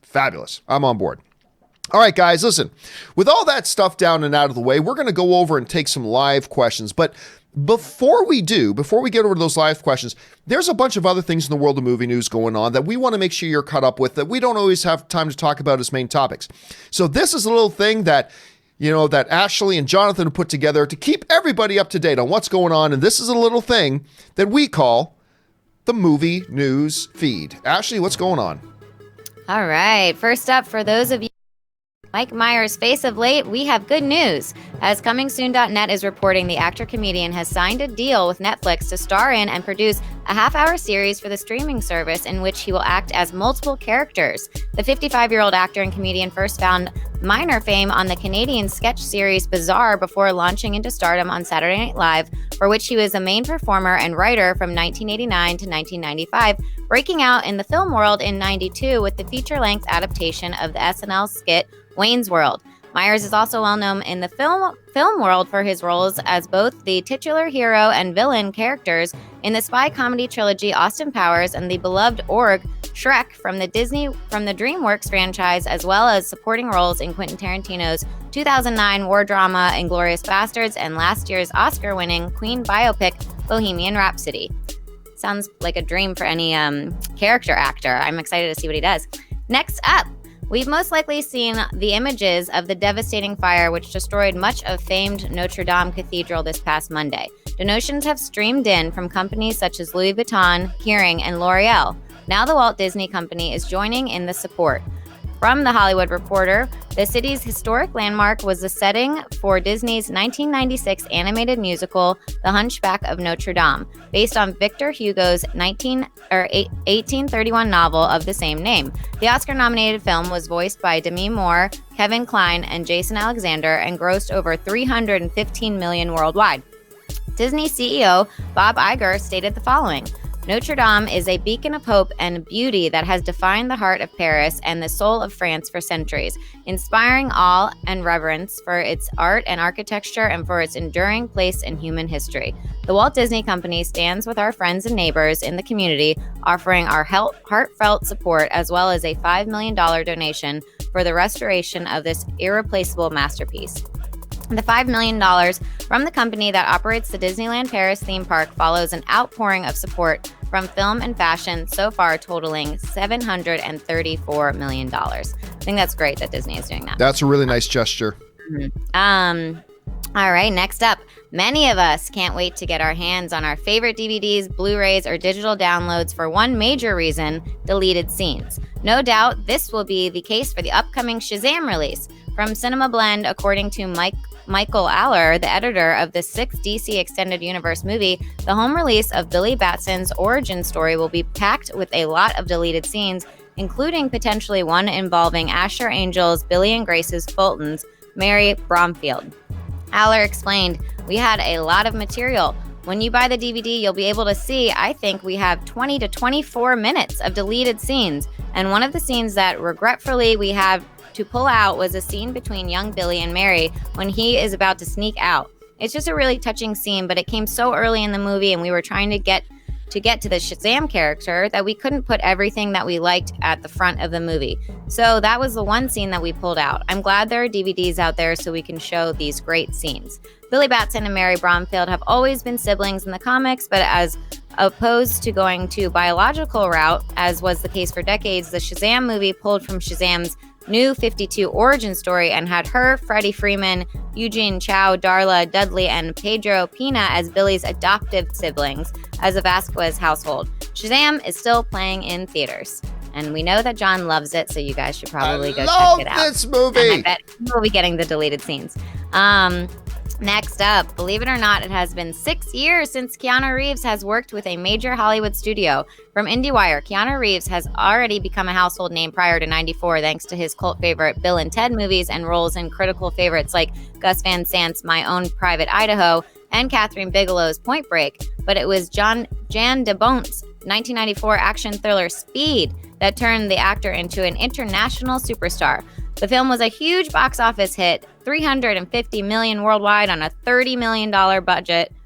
fabulous. I'm on board. All right, guys, listen. With all that stuff down and out of the way, we're going to go over and take some live questions. But before we get over to those live questions, there's a bunch of other things in the world of movie news going on that we want to make sure you're caught up with, that we don't always have time to talk about as main topics. So this is a little thing that that Ashley and Jonathan have put together to keep everybody up to date on what's going on. And this is a little thing that we call the movie news feed. Ashley, what's going on? All right. First up, for those of you Mike Myers' face of late, we have good news. As ComingSoon.net is reporting, the actor-comedian has signed a deal with Netflix to star in and produce a half-hour series for the streaming service in which he will act as multiple characters. The 55-year-old actor and comedian first found minor fame on the Canadian sketch series Bizarre before launching into stardom on Saturday Night Live, for which he was a main performer and writer from 1989 to 1995, breaking out in the film world in 92 with the feature-length adaptation of the SNL skit Wayne's World. Myers is also well known in the film world for his roles as both the titular hero and villain characters in the spy comedy trilogy Austin Powers and the beloved org Shrek from the DreamWorks franchise, as well as supporting roles in Quentin Tarantino's 2009 war drama Inglourious Basterds and last year's Oscar-winning Queen biopic Bohemian Rhapsody. Sounds like a dream for any character actor. I'm excited to see what he does. Next up, we've most likely seen the images of the devastating fire which destroyed much of famed Notre Dame Cathedral this past Monday. Donations have streamed in from companies such as Louis Vuitton, Kering, and L'Oreal. Now the Walt Disney Company is joining in the support. From The Hollywood Reporter, the city's historic landmark was the setting for Disney's 1996 animated musical, The Hunchback of Notre Dame, based on Victor Hugo's 1831 novel of the same name. The Oscar-nominated film was voiced by Demi Moore, Kevin Kline, and Jason Alexander and grossed over $315 million worldwide. Disney CEO Bob Iger stated the following: Notre Dame is a beacon of hope and beauty that has defined the heart of Paris and the soul of France for centuries, inspiring awe and reverence for its art and architecture and for its enduring place in human history. The Walt Disney Company stands with our friends and neighbors in the community, offering our heartfelt support as well as a $5 million donation for the restoration of this irreplaceable masterpiece. The $5 million from the company that operates the Disneyland Paris theme park follows an outpouring of support from film and fashion, so far totaling $734 million. I think that's great that Disney is doing that. That's a really nice gesture. All right, next up. Many of us can't wait to get our hands on our favorite DVDs, Blu-rays, or digital downloads for one major reason: deleted scenes. No doubt this will be the case for the upcoming Shazam release. From Cinema Blend, according to Michael Aller, the editor of the sixth DC Extended Universe movie, the home release of Billy Batson's origin story will be packed with a lot of deleted scenes, including potentially one involving Asher Angel's Billy and Grace's Fulton's Mary Bromfield. Aller explained, "We had a lot of material. When you buy the DVD, you'll be able to see, I think we have 20 to 24 minutes of deleted scenes, and one of the scenes that regretfully we have to pull out was a scene between young Billy and Mary when he is about to sneak out. It's just a really touching scene, but it came so early in the movie and we were trying to get to the Shazam character that we couldn't put everything that we liked at the front of the movie. So that was the one scene that we pulled out. I'm glad there are DVDs out there so we can show these great scenes. Billy Batson and Mary Bromfield have always been siblings in the comics, but as opposed to going to biological route, as was the case for decades, the Shazam movie pulled from Shazam's New 52 origin story and had her, Freddie Freeman, Eugene Chow, Darla Dudley, and Pedro Pina as Billy's adoptive siblings as a Vasquez household. Shazam is still playing in theaters, and we know that John loves it, so you guys should probably go check it out. I love this movie! And I bet we'll be getting the deleted scenes. Next up, believe it or not, it has been 6 years since Keanu Reeves has worked with a major Hollywood studio. From IndieWire, Keanu Reeves has already become a household name prior to '94 thanks to his cult favorite Bill and Ted movies and roles in critical favorites like Gus Van Sant's My Own Private Idaho and Catherine Bigelow's Point Break. But it was Jan de Bont's 1994 action thriller Speed that turned the actor into an international superstar. The film was a huge box office hit, $350 million worldwide on a $30 million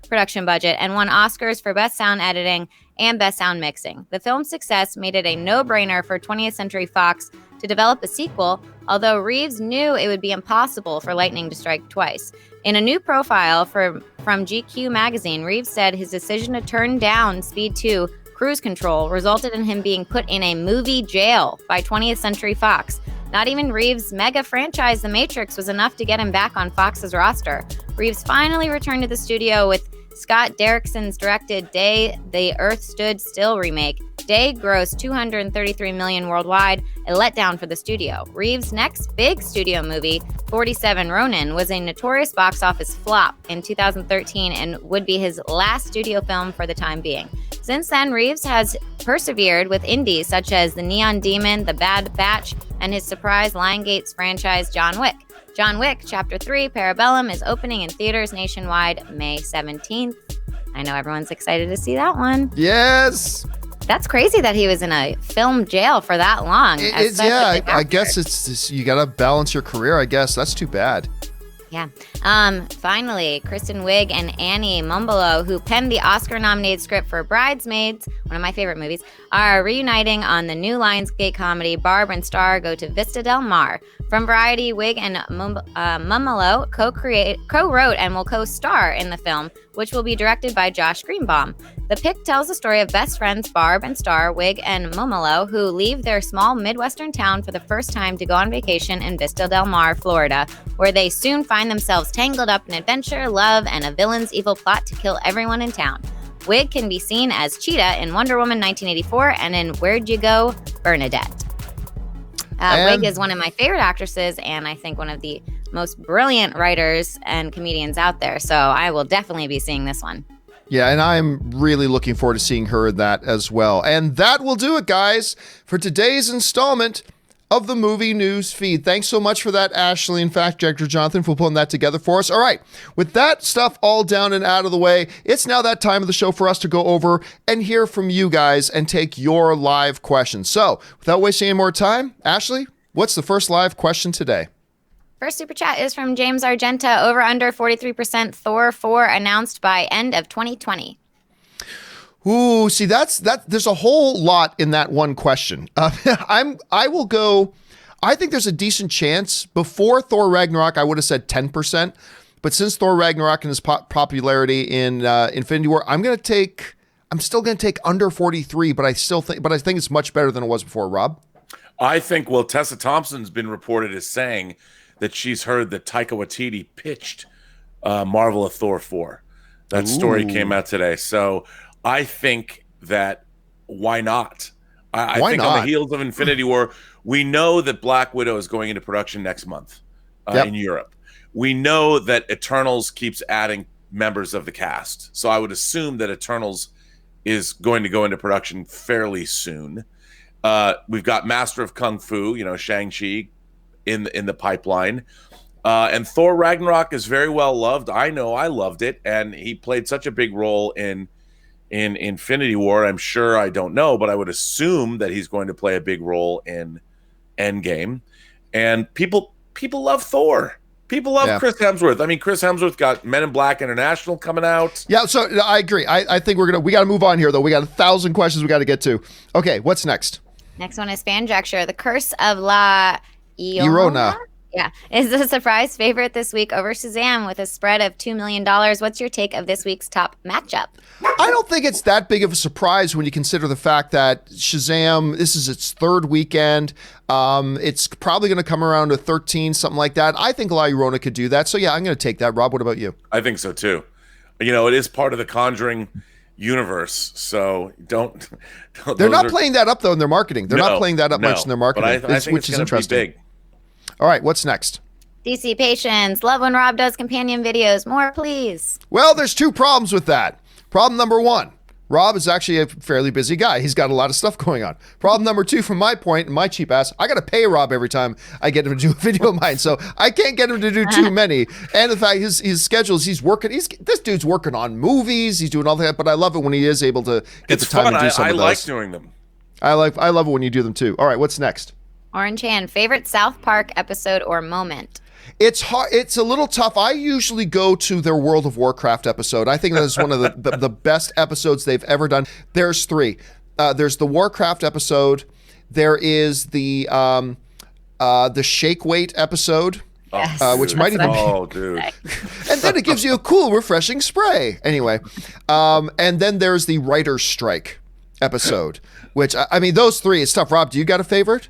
production budget, and won Oscars for Best Sound Editing and Best Sound Mixing. The film's success made it a no-brainer for 20th Century Fox to develop a sequel, although Reeves knew it would be impossible for lightning to strike twice. In a new profile from GQ magazine, Reeves said his decision to turn down Speed 2 Cruise Control resulted in him being put in a movie jail by 20th Century Fox. Not even Reeves' mega franchise, The Matrix, was enough to get him back on Fox's roster. Reeves finally returned to the studio with Scott Derrickson's directed Day, The Earth Stood Still remake. Day grossed $233 million worldwide, a letdown for the studio. Reeves' next big studio movie, 47 Ronin, was a notorious box office flop in 2013 and would be his last studio film for the time being. Since then, Reeves has persevered with indies such as The Neon Demon, The Bad Batch, and his surprise Lionsgate franchise John Wick. John Wick Chapter 3 Parabellum is opening in theaters nationwide May 17th. I know everyone's excited to see that one. Yes! That's crazy that he was in a film jail for that long. I guess it's you got to balance your career, I guess. That's too bad. Yeah. Finally, Kristen Wiig and Annie Mumbolo, who penned the Oscar-nominated script for Bridesmaids, one of my favorite movies, are reuniting on the new Lionsgate comedy Barb and Star Go to Vista Del Mar. From Variety, Wiig and Mumbolo co-wrote and will co-star in the film, which will be directed by Josh Greenbaum. The pick tells the story of best friends Barb and Star, Wig and Momolo, who leave their small Midwestern town for the first time to go on vacation in Vista Del Mar, Florida, where they soon find themselves tangled up in adventure, love, and a villain's evil plot to kill everyone in town. Wig can be seen as Cheetah in Wonder Woman 1984 and in Where'd You Go, Bernadette. Wig is one of my favorite actresses and I think one of the most brilliant writers and comedians out there. So I will definitely be seeing this one. Yeah, and I'm really looking forward to seeing her in that as well. And that will do it, guys, for today's installment of the Movie News Feed. Thanks so much for that, Ashley and Fact Checker Jonathan, for pulling that together for us. All right, with that stuff all down and out of the way, it's now that time of the show for us to go over and hear from you guys and take your live questions. So, without wasting any more time, Ashley, what's the first live question today? First super chat is from James Argenta. Over under 43% Thor 4 announced by end of 2020. Ooh, see, that. There's a whole lot in that one question. I will go. I think there's a decent chance. Before Thor Ragnarok, I would have said 10%. But since Thor Ragnarok and his popularity in Infinity War, I'm still going to take under 43. But I think it's much better than it was before. Rob, I think. Well, Tessa Thompson's been reported as saying that she's heard that Taika Waititi pitched Marvel of Thor 4. That story came out today. So I think that why not? I think on the heels of Infinity War, we know that Black Widow is going into production next month in Europe. We know that Eternals keeps adding members of the cast. So I would assume that Eternals is going to go into production fairly soon. We've got Master of Kung Fu, Shang-Chi in the pipeline. And Thor Ragnarok is very well loved. I know I loved it. And he played such a big role in Infinity War. I'm sure, I don't know, but I would assume that he's going to play a big role in Endgame. And people love Thor. People love Chris Hemsworth. I mean, Chris Hemsworth got Men in Black International coming out. Yeah, so I agree. I think we got to move on here, though. We got 1,000 questions we got to get to. Okay, what's next? Next one is Fanjecture. The Curse of La Llorona. Yeah, is a surprise favorite this week over Shazam with a spread of $2 million. What's your take of this week's top matchup? I don't think it's that big of a surprise when you consider the fact that Shazam, this is its third weekend. It's probably going to come around to 13, something like that. I think La Llorona could do that. So, yeah, I'm going to take that. Rob, what about you? I think so, too. It is part of the Conjuring universe, so don't they're not playing that up, though, in their marketing. They're not playing that up much in their marketing, but I think which is interesting. Be big. All right, what's next? DC Patience. Love when Rob does companion videos. More, please. Well, there's two problems with that. Problem number one, Rob is actually a fairly busy guy. He's got a lot of stuff going on. Problem number two, from my point and my cheap ass, I got to pay Rob every time I get him to do a video of mine. So I can't get him to do too many. And the fact his schedules, this dude's working on movies. He's doing all that. But I love it when he is able to get the time to do some of those. I like doing them. I love it when you do them too. All right, what's next? Orange Hand, favorite South Park episode or moment? It's hard. It's a little tough. I usually go to their World of Warcraft episode. I think that is one of the best episodes they've ever done. There's three. There's the Warcraft episode. There is the Shake Weight episode, which might even. Oh, dude! And then it gives you a cool, refreshing spray. Anyway, and then there's the Writer's Strike episode, which I mean, those three. It's tough. Rob, do you got a favorite?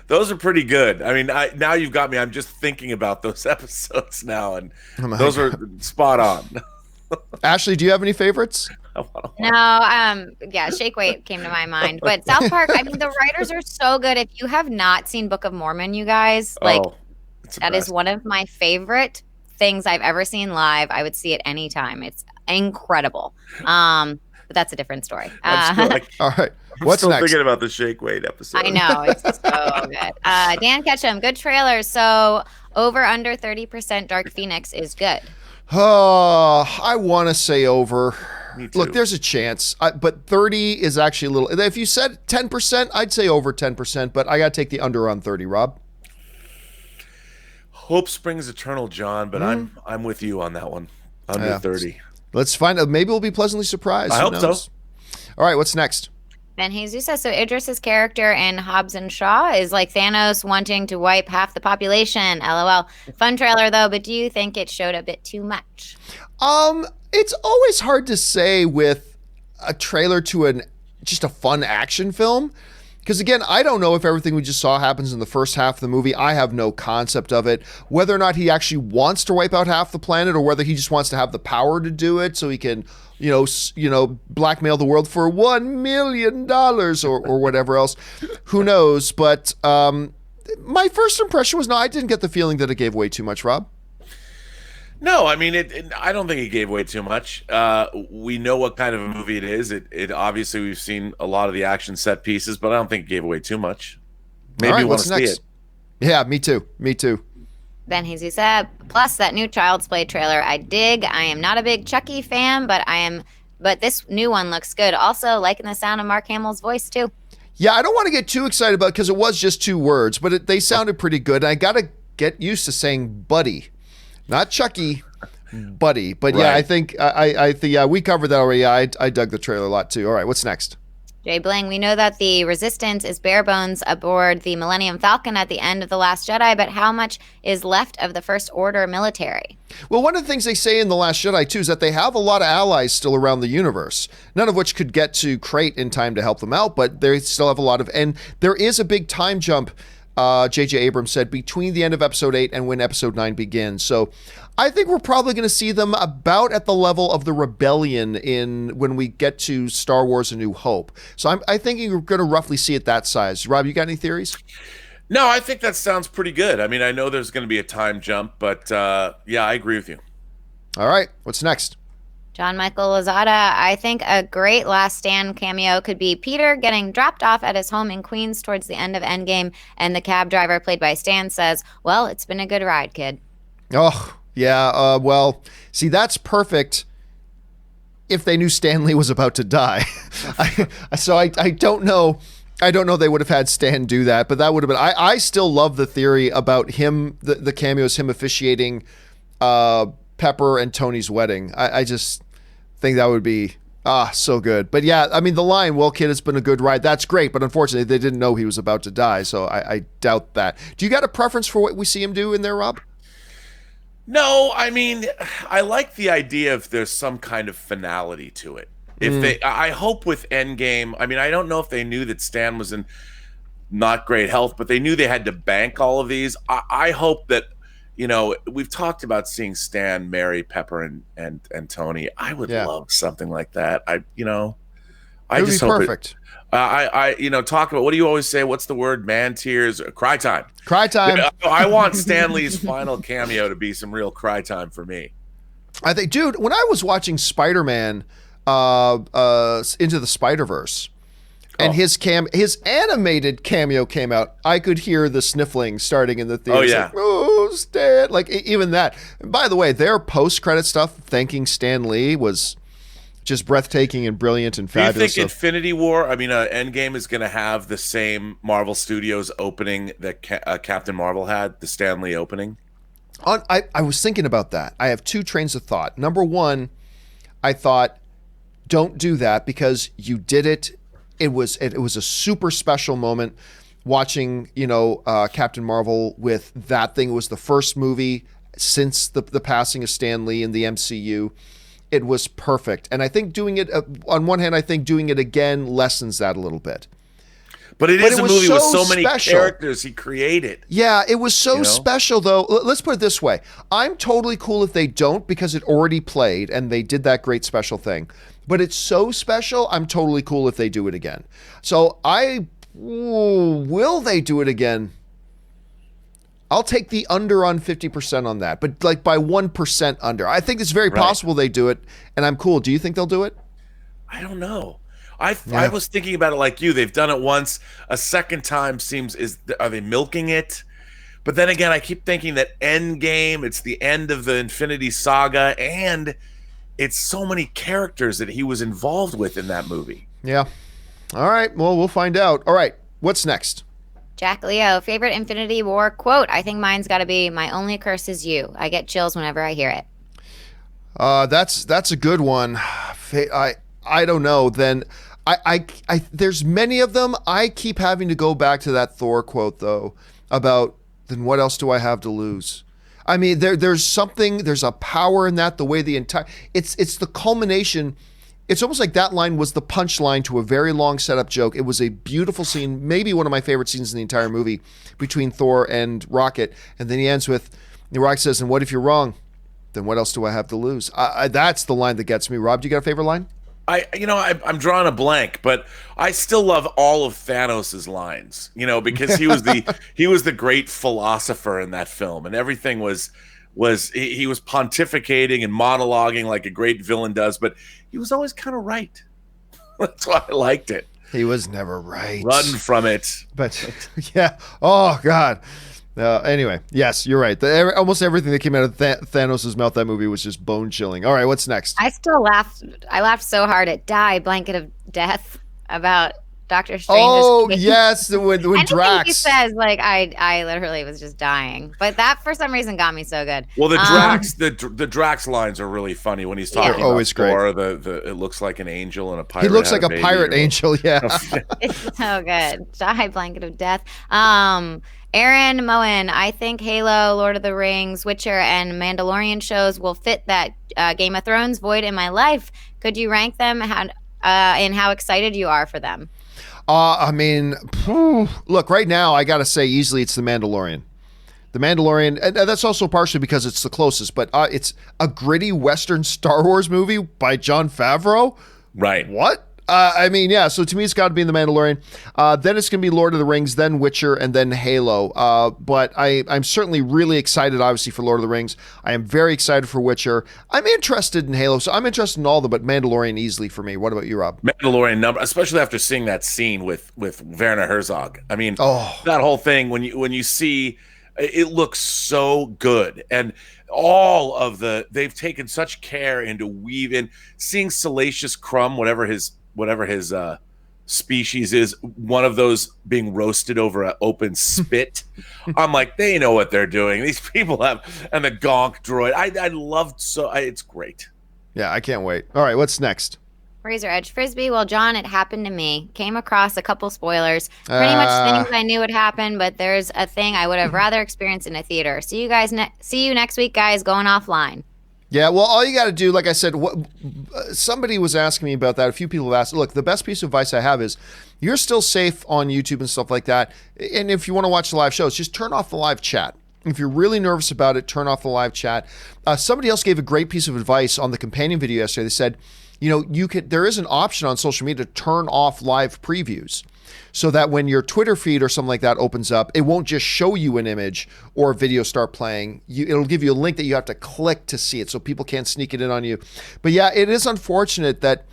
Those are pretty good. I mean, now you've got me. I'm just thinking about those episodes now, and those are spot on. Ashley, do you have any favorites? No, Shake Weight came to my mind. But South Park, I mean, the writers are so good. If you have not seen Book of Mormon, you guys, that is one of my favorite things I've ever seen live. I would see it anytime. It's incredible. But that's a different story. All right. What's next? Thinking about the Shake Weight episode. I know. It's so good. Dan Ketchum, good trailer. So over under 30% Dark Phoenix is good. Oh, I want to say over. Me too. Look, there's a chance. But 30 is actually a little. If you said 10%, I'd say over 10%. But I got to take the under on 30, Rob. Hope springs eternal, John. But I'm with you on that one. Under 30. Let's find out. Maybe we'll be pleasantly surprised. I hope so. All right, what's next? Ben Jesus says, so Idris's character in Hobbs and Shaw is like Thanos wanting to wipe half the population. LOL. Fun trailer, though, but do you think it showed a bit too much? It's always hard to say with a trailer to just a fun action film. Because again, I don't know if everything we just saw happens in the first half of the movie. I have no concept of it. Whether or not he actually wants to wipe out half the planet, or whether he just wants to have the power to do it so he can, blackmail the world for $1 million or whatever else. Who knows? But my first impression was, no, I didn't get the feeling that it gave away too much, Rob. No, I mean, I don't think it gave away too much. We know what kind of a movie it is. It obviously, we've seen a lot of the action set pieces, but I don't think it gave away too much. Maybe we want to see it. Yeah, me too. Ben Jesus said, plus that new Child's Play trailer, I dig. I am not a big Chucky fan, but this new one looks good. Also, liking the sound of Mark Hamill's voice too. Yeah, I don't want to get too excited about it because it was just 2 words, but they sounded pretty good. And I got to get used to saying Buddi. Not Chucky, Buddi. But yeah, I think we covered that already. I dug the trailer a lot too. All right, what's next? Jay Bling, we know that the Resistance is bare bones aboard the Millennium Falcon at the end of The Last Jedi, but how much is left of the First Order military? Well, one of the things they say in The Last Jedi too is that they have a lot of allies still around the universe, none of which could get to Crate in time to help them out, but they still have a lot of, and there is a big time jump, J.J. Abrams said, between the end of Episode 8 and when Episode 9 begins. So I think we're probably going to see them about at the level of the Rebellion when we get to Star Wars A New Hope. So I think we're going to roughly see it that size. Rob, you got any theories? No, I think that sounds pretty good. I mean, I know there's going to be a time jump, but yeah, I agree with you. All right, what's next? John Michael Lozada, I think a great Last Stand cameo could be Peter getting dropped off at his home in Queens towards the end of Endgame, and the cab driver, played by Stan, says, well, it's been a good ride, kid. Oh, yeah, well, see, that's perfect if they knew Stan Lee was about to die. So I don't know. I don't know they would have had Stan do that, but that would have been... I still love the theory about him, the cameos, him officiating Pepper and Tony's wedding. I just think that would be so good. But yeah, I mean, the line, well, kid, it's been a good ride, that's great, but unfortunately they didn't know he was about to die, so I doubt that. Do you got a preference for what we see him do in there, Rob? No, I mean, I like the idea if there's some kind of finality to it. I hope with Endgame, I mean, I don't know if they knew that Stan was in not great health, but they knew they had to bank all of these. I hope that, we've talked about seeing Stan marry Pepper and Tony. I would love something like that. I just hope perfect. Talk about, what do you always say? What's the word? Man tears, cry time. Cry time. I want Stan Lee's final cameo to be some real cry time for me. I think, dude, when I was watching Spider-Man Into the Spider-Verse, and his animated cameo came out, I could hear the sniffling starting in the theater. Oh, yeah. Like, oh, Stan. Like, even that. And by the way, their post-credit stuff thanking Stan Lee was just breathtaking and brilliant and fabulous. Do you think Infinity War, Endgame is going to have the same Marvel Studios opening that Captain Marvel had, the Stan Lee opening? I was thinking about that. I have 2 trains of thought. Number one, I thought, don't do that because you did it. It was a super special moment watching, Captain Marvel with that thing. It was the first movie since the passing of Stan Lee in the MCU. It was perfect. And I think doing it, on one hand, I think doing it again lessens that a little bit. But it is a movie with so many characters he created. Yeah, it was so special, though. Let's put it this way. I'm totally cool if they don't because it already played and they did that great special thing. But it's so special, I'm totally cool if they do it again. So will they do it again? I'll take the under on 50% on that, but like by 1% under. I think it's very possible they do it, and I'm cool. Do you think they'll do it? I don't know. I was thinking about it like you. They've done it once. A second time are they milking it? But then again, I keep thinking that Endgame, it's the end of the Infinity Saga, and it's so many characters that he was involved with in that movie. Yeah. All right. Well, we'll find out. All right. What's next? Jack Leo, favorite Infinity War quote. I think mine's got to be, "My only curse is you." I get chills whenever I hear it. That's a good one. I don't know. Then I there's many of them. I keep having to go back to that Thor quote though about, then what else do I have to lose? I mean, there's a power in that, the way it's the culmination. It's almost like that line was the punchline to a very long setup joke. It was a beautiful scene, maybe one of my favorite scenes in the entire movie, between Thor and Rocket. And then he ends with, Rocket says, and what if you're wrong? Then what else do I have to lose? That's the line that gets me. Rob, do you got a favorite line? I'm drawing a blank, but I still love all of Thanos's lines, because he was the great philosopher in that film, and everything he was pontificating and monologuing like a great villain does, but he was always kind of right. That's why I liked it. He was never right. Run from it. But yeah. Oh God. Anyway, yes, you're right. Almost everything that came out of Thanos' mouth, that movie, was just bone chilling. All right, what's next? I still laughed. I laughed so hard at Die, Blanket of Death, about Doctor Strange's case. Yes, when Drax. He says, I literally was just dying. But that, for some reason, got me so good. Well, the Drax lines are really funny when he's talking about always Thor. It looks like an angel and a pirate. He looks like a pirate angel, yeah. It's so good. Die, Blanket of Death. Aaron Moen, I think Halo, Lord of the Rings, Witcher, and Mandalorian shows will fit that Game of Thrones void in my life. Could you rank them and how excited you are for them? Look, right now, I got to say easily it's The Mandalorian. The Mandalorian, and that's also partially because it's the closest, but it's a gritty Western Star Wars movie by John Favreau. Right. What? So to me, it's got to be in The Mandalorian. Then it's going to be Lord of the Rings, then Witcher, and then Halo. But I'm certainly really excited, obviously, for Lord of the Rings. I am very excited for Witcher. I'm interested in Halo, so I'm interested in all of them, but Mandalorian easily for me. What about you, Rob? Mandalorian, especially after seeing that scene with Werner Herzog. I mean, that whole thing, when you see, it looks so good. And all of they've taken such care into weaving, seeing Salacious Crumb, whatever his species is, one of those being roasted over an open spit. I'm like, they know what they're doing. These people have, and the Gonk droid. I loved it's great. Yeah, I can't wait. All right, what's next? Razor Edge Frisbee. Well, John, it happened to me. Came across a couple spoilers. Pretty much things I knew would happen, but there's a thing I would have rather experienced in a theater. See you next week, guys. Going offline. Yeah, well, all you got to do, like I said, somebody was asking me about that. A few people have asked. Look, the best piece of advice I have is you're still safe on YouTube and stuff like that. And if you want to watch the live shows, just turn off the live chat. If you're really nervous about it, turn off the live chat. Somebody else gave a great piece of advice on the companion video yesterday. They said, there is an option on social media to turn off live previews, so that when your Twitter feed or something like that opens up, it won't just show you an image or a video start playing. It'll give you a link that you have to click to see it, so people can't sneak it in on you. But yeah, it is unfortunate that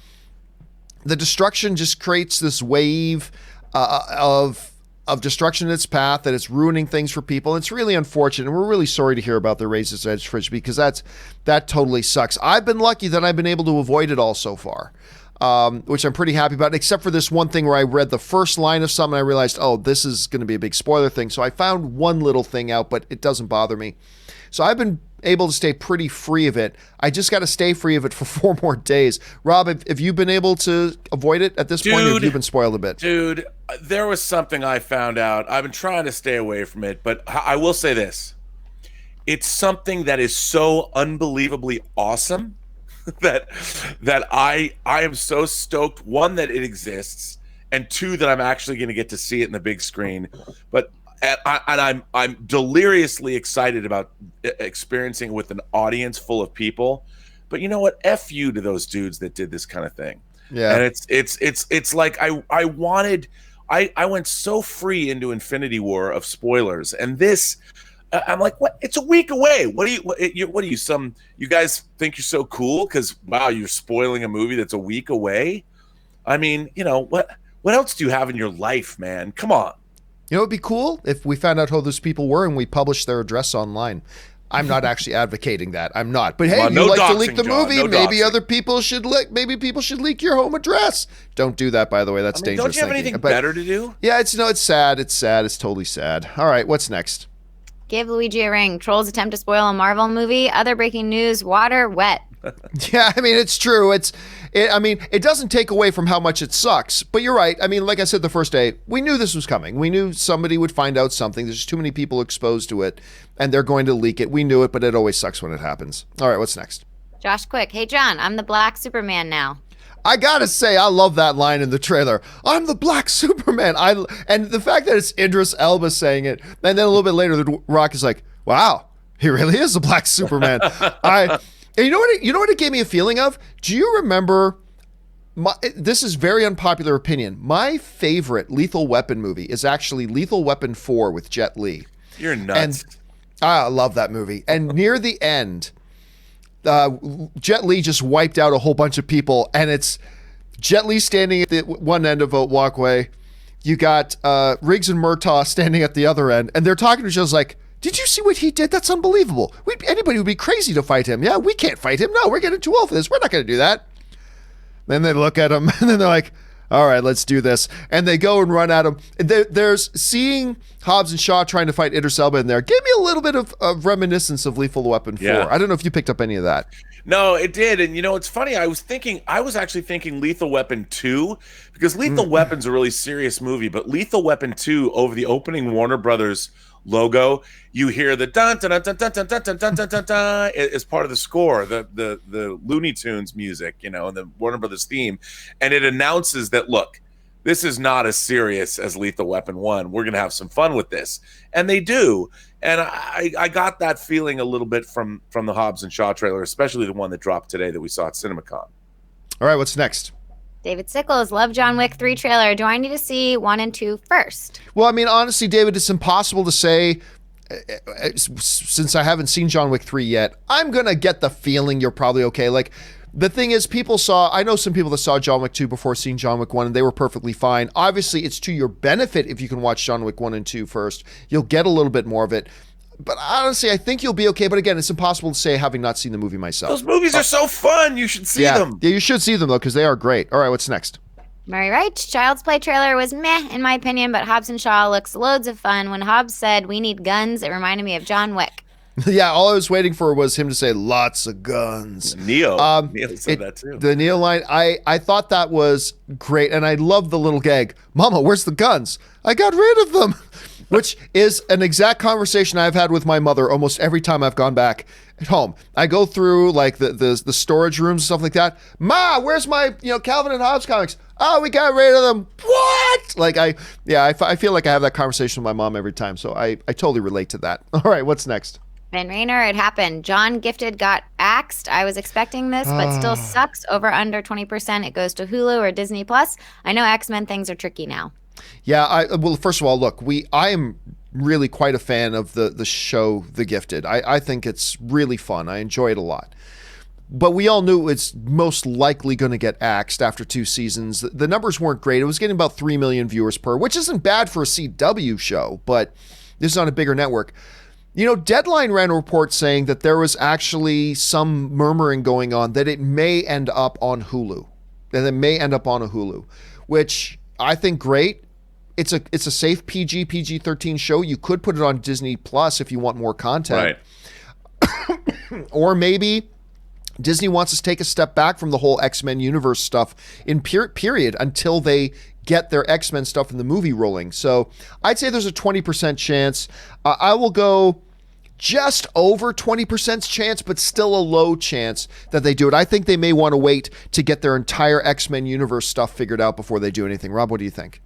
the destruction just creates this wave of destruction in its path, that it's ruining things for people. It's really unfortunate, and we're really sorry to hear about the Razor's Edge Fridge, because that totally sucks. I've been lucky that I've been able to avoid it all so far. Which I'm pretty happy about, except for this one thing where I read the first line of something and I realized, this is going to be a big spoiler thing. So I found one little thing out, but it doesn't bother me. So I've been able to stay pretty free of it. I just got to stay free of it for 4 more days. Rob, have you been able to avoid it at this point, or have you been spoiled a bit? Dude, there was something I found out. I've been trying to stay away from it, but I will say this. It's something that is so unbelievably awesome that I am so stoked, one, that it exists, and two, that I'm actually going to get to see it in the big screen. But I'm deliriously excited about experiencing it with an audience full of people. But you know what? F you to those dudes that did this kind of thing. Yeah. And it's like I went so free into Infinity War of spoilers, and this. I'm like, what? It's a week away. What are you? You guys think you're so cool because wow, you're spoiling a movie that's a week away? I mean, what else do you have in your life, man? Come on. It'd be cool if we found out who those people were and we published their address online. I'm not actually advocating that. I'm not. But hey, if you like to leak the movie, maybe other people should leak. Maybe people should leak your home address. Don't do that, by the way. That's dangerous. Don't you have anything better to do? Yeah, it's sad. It's sad. It's totally sad. All right, what's next? Give Luigi a ring. Trolls attempt to spoil a Marvel movie. Other breaking news. Water wet. Yeah, I mean, it's true. it doesn't take away from how much it sucks, but you're right. I mean, like I said the first day, we knew this was coming. We knew somebody would find out something. There's just too many people exposed to it, and they're going to leak it. We knew it, but it always sucks when it happens. All right, what's next? Josh Quick. Hey, John, I'm the Black Superman now. I gotta say, I love that line in the trailer. I'm the Black Superman. And the fact that it's Idris Elba saying it, and then a little bit later, The Rock is like, wow, he really is the Black Superman. And you know what it gave me a feeling of? Do you remember? This is very unpopular opinion. My favorite Lethal Weapon movie is actually Lethal Weapon 4 with Jet Li. You're nuts. And I love that movie. And near the end, Jet Li just wiped out a whole bunch of people, and it's Jet Li standing at the one end of a walkway. You got Riggs and Murtaugh standing at the other end, and they're talking to each other like, did you see what he did? That's unbelievable. Anybody would be crazy to fight him. Yeah, we can't fight him. No, we're getting too old for this. We're not going to do that. Then they look at him, and then they're like, all right, let's do this. And they go and run at him. There's seeing Hobbs and Shaw trying to fight Idris Elba in there gave me a little bit of reminiscence of Lethal Weapon 4. Yeah. I don't know if you picked up any of that. No, it did. And it's funny. I was actually thinking Lethal Weapon 2, because Lethal Weapon's a really serious movie, but Lethal Weapon 2, over the opening Warner Brothers logo, you hear the dun dun dun dun dun dun dun dun dun dun dun as part of the score, the Looney Tunes music, and the Warner Brothers theme, and it announces that, look, this is not as serious as Lethal Weapon 1. We're gonna have some fun with this, and they do. And I got that feeling a little bit from the Hobbs and Shaw trailer, especially the one that dropped today that we saw at CinemaCon. All right, what's next? David Sickles, love John Wick 3 trailer. Do I need to see 1 and 2 first? Well, I mean, honestly, David, it's impossible to say since I haven't seen John Wick 3 yet. I'm going to get the feeling you're probably okay. Like, the thing is, I know some people that saw John Wick 2 before seeing John Wick 1, and they were perfectly fine. Obviously, it's to your benefit if you can watch John Wick 1 and 2 first. You'll get a little bit more of it. But honestly, I think you'll be okay. But again, it's impossible to say having not seen the movie myself. Those movies are so fun. You should see them. Yeah, you should see them, though, because they are great. All right, what's next? Murray Wright, Child's Play trailer was meh, in my opinion, but Hobbs and Shaw looks loads of fun. When Hobbs said, we need guns, it reminded me of John Wick. Yeah, all I was waiting for was him to say, lots of guns. Neo said that too. The Neo line, I thought that was great, and I love the little gag. Mama, where's the guns? I got rid of them. Which is an exact conversation I've had with my mother almost every time I've gone back at home. I go through like the storage rooms and stuff like that. Ma, where's my Calvin and Hobbes comics? Oh, we got rid of them. What? Like I feel like I have that conversation with my mom every time. So I totally relate to that. All right, what's next? Ben Rayner, it happened. John Gifted got axed. I was expecting this, but still sucks. Over under 20%. It goes to Hulu or Disney Plus. I know X-Men things are tricky now. Yeah, well, first of all, look, I am really quite a fan of the show The Gifted. I think it's really fun. I enjoy it a lot. But we all knew it's most likely going to get axed after 2 seasons. The numbers weren't great. It was getting about 3 million viewers per, which isn't bad for a CW show, but this is on a bigger network. Deadline ran a report saying that there was actually some murmuring going on that it may end up on Hulu. And it may end up on a Hulu, which I think great. It's a safe PG-13 show. You could put it on Disney Plus if you want more content. Right. Or maybe Disney wants to take a step back from the whole X-Men universe stuff in period until they get their X-Men stuff in the movie rolling. So I'd say there's a 20% chance. I will go just over 20% chance, but still a low chance that they do it. I think they may want to wait to get their entire X-Men universe stuff figured out before they do anything. Rob, what do you think?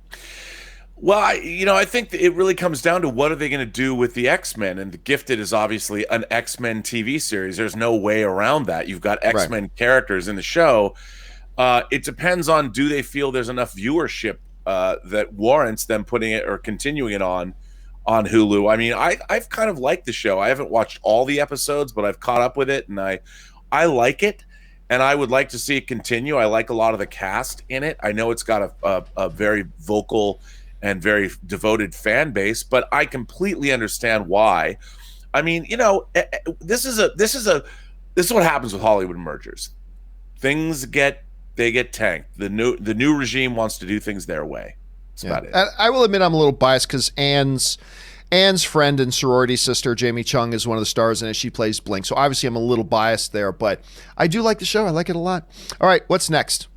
Well, I think it really comes down to what are they going to do with the X-Men, and The Gifted is obviously an X-Men TV series. There's no way around that. You've got X-Men characters in the show. It depends on, do they feel there's enough viewership that warrants them putting it or continuing it on Hulu. I mean, I've kind of liked the show. I haven't watched all the episodes, but I've caught up with it, and I like it, and I would like to see it continue. I like a lot of the cast in it. I know it's got a very vocal and very devoted fan base, but I completely understand why. I mean, this is what happens with Hollywood mergers. Things get tanked. The new regime wants to do things their way. That's about it. I will admit I'm a little biased because Anne's Anne's friend and sorority sister, Jamie Chung, is one of the stars in it. She plays Blink. So obviously I'm a little biased there, but I do like the show. I like it a lot. All right, what's next?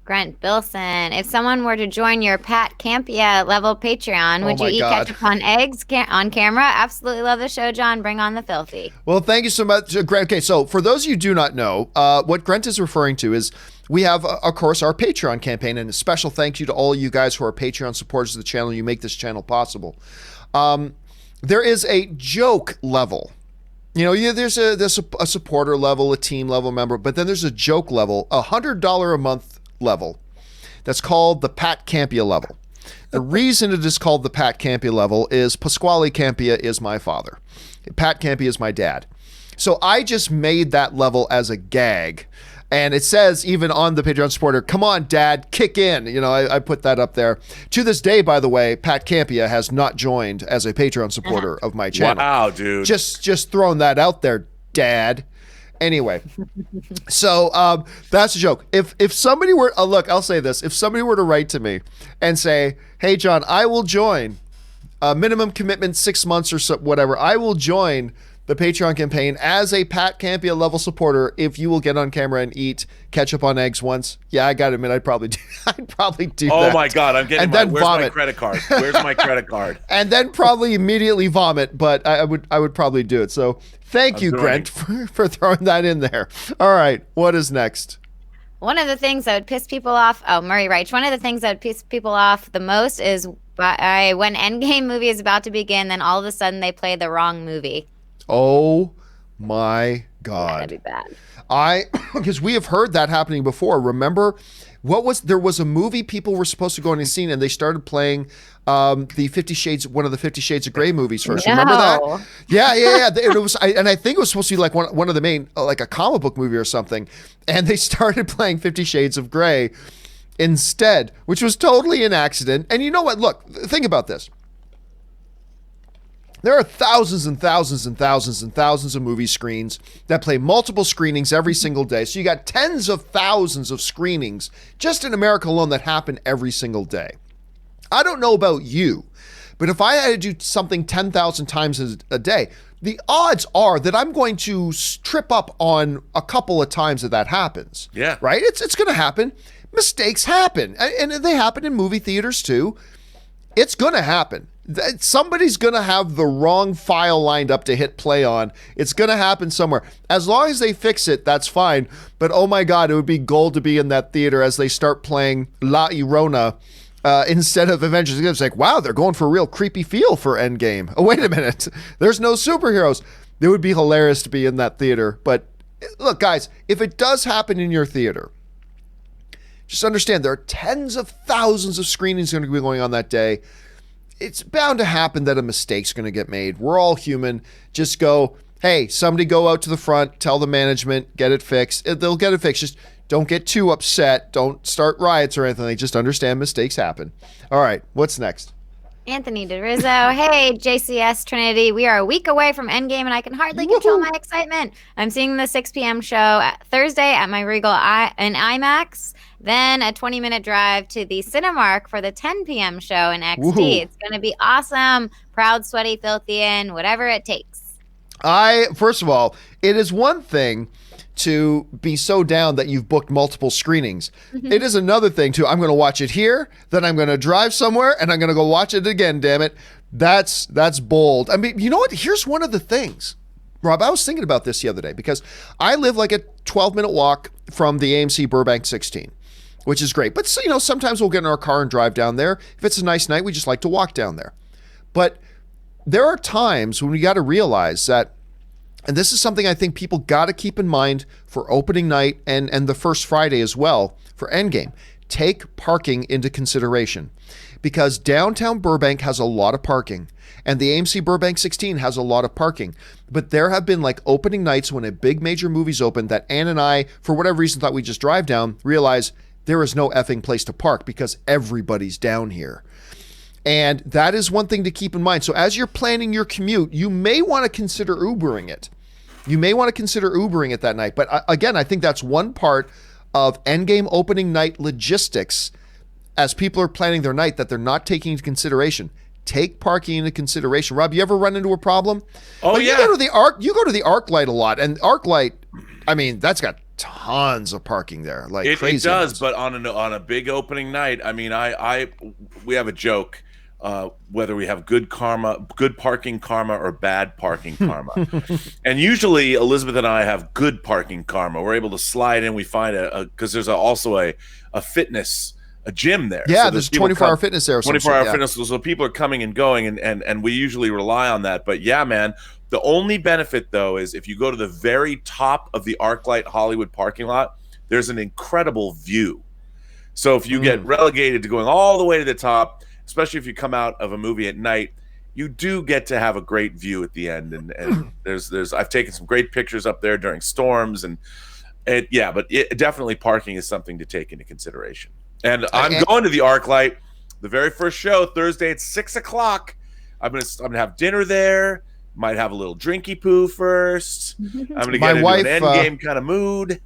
Grant Bilson, if someone were to join your Pat Campea level Patreon, would you eat ketchup on eggs on camera? Absolutely love the show, John. Bring on the filthy. Well, thank you so much, Grant. Okay, so for those of you who do not know, what Grant is referring to is we have, of course, our Patreon campaign, and a special thank you to all you guys who are Patreon supporters of the channel. You make this channel possible. There is a joke level. You know, there's a supporter level, a team level member, but then there's a joke level, $100 a month level. That's called the Pat Campea level. The reason it is called the Pat Campea level is Pasquale Campea is my father. Pat Campea is my dad. So I just made that level as a gag. And it says even on the Patreon supporter, come on, Dad, kick in. You know, I put that up there. To this day, by the way, Pat Campea has not joined as a Patreon supporter of my channel. Wow, dude. Just throwing that out there, Dad. Anyway, so that's a joke. If somebody were, look, I'll say this. If somebody were to write to me and say, hey, John, I will join, minimum commitment 6 months or so, whatever, I will join the Patreon campaign as a Pat Campea level supporter if you will get on camera and eat ketchup on eggs once. Yeah, I gotta admit, I'd probably do that. Oh my God, I'm getting and where's my credit card? Where's my credit card? And then probably immediately vomit, but I would probably do it. So thank you, Grant, for throwing that in there. All right, what is next? One of the things that would piss people off, Murray Reich, one of the things that would piss people off the most is when Endgame movie is about to begin, then all of a sudden they play the wrong movie. Oh my God. Yeah, that'd be bad. Because we have heard that happening before. Remember, there was a movie people were supposed to go in and see, and they started playing one of the 50 Shades of Grey movies first. No. Remember that? Yeah. It was, and I think it was supposed to be like one of the main, like a comic book movie or something. And they started playing 50 Shades of Grey instead, which was totally an accident. And you know what? Look, think about this. There are thousands and thousands and thousands and thousands of movie screens that play multiple screenings every single day. So you got tens of thousands of screenings just in America alone that happen every single day. I don't know about you, but if I had to do something 10,000 times a day, the odds are that I'm going to trip up on a couple of times that happens. Yeah. Right? It's going to happen. Mistakes happen. And they happen in movie theaters too. It's going to happen. Somebody's going to have the wrong file lined up to hit play on. It's going to happen somewhere. As long as they fix it, that's fine. But oh my God, it would be gold to be in that theater as they start playing La Llorona instead of Avengers. It's like, wow, they're going for a real creepy feel for Endgame. Oh, wait a minute. There's no superheroes. It would be hilarious to be in that theater. But look, guys, if it does happen in your theater, just understand there are tens of thousands of screenings going to be going on that day. It's bound to happen that a mistake's going to get made. We're all human. Just go, hey, somebody go out to the front, tell the management, get it fixed. They'll get it fixed. Just don't get too upset. Don't start riots or anything. Just understand mistakes happen. All right, what's next? Anthony DeRizzo. Hey, JCS Trinity. We are a week away from Endgame, and I can hardly control my excitement. I'm seeing the 6 p.m. show Thursday at my Regal in IMAX. Then a 20-minute drive to the Cinemark for the 10 p.m. show in XD. Woo-hoo. It's going to be awesome. Proud, sweaty, filthy, and whatever it takes. First of all, it is one thing to be so down that you've booked multiple screenings. Mm-hmm. It is another thing to, I'm going to watch it here, then I'm going to drive somewhere, and I'm going to go watch it again, damn it. That's bold. I mean, you know what? Here's one of the things. Rob, I was thinking about this the other day because I live like a 12-minute walk from the AMC Burbank 16. Which is great. But, you know, sometimes we'll get in our car and drive down there. If it's a nice night, we just like to walk down there. But there are times when we got to realize that, and this is something I think people got to keep in mind for opening night and the first Friday as well for Endgame. Take parking into consideration because downtown Burbank has a lot of parking and the AMC Burbank 16 has a lot of parking. But there have been like opening nights when a big major movie's open that Ann and I, for whatever reason, thought we'd just drive down, realize there is no effing place to park because everybody's down here. And that is one thing to keep in mind. So as you're planning your commute, you may want to consider Ubering it. You may want to consider Ubering it that night. But again, I think that's one part of Endgame opening night logistics as people are planning their night that they're not taking into consideration. take parking into consideration. Rob, you ever run into a problem? Oh, But yeah. You go to the ArcLight a lot, and ArcLight, I mean, that's got tons of parking there, like crazy. It does, but on a big opening night, I mean, we have a joke. Whether we have good parking karma, or bad parking karma. And usually Elizabeth and I have good parking karma. We're able to slide in. We find because there's also a fitness, a gym there. Yeah, so there's 24-hour fitness there. 24-hour fitness. So people are coming and going, and we usually rely on that. But yeah, man, the only benefit, though, is if you go to the very top of the ArcLight Hollywood parking lot, there's an incredible view. So if you get relegated to going all the way to the top, especially if you come out of a movie at night, you do get to have a great view at the end. And there's I've taken some great pictures up there during storms, but definitely parking is something to take into consideration. And I'm going to the ArcLight, the very first show, Thursday at 6:00. I'm gonna have dinner there. Might have a little drinky poo first. I'm gonna get into an end game kind of mood.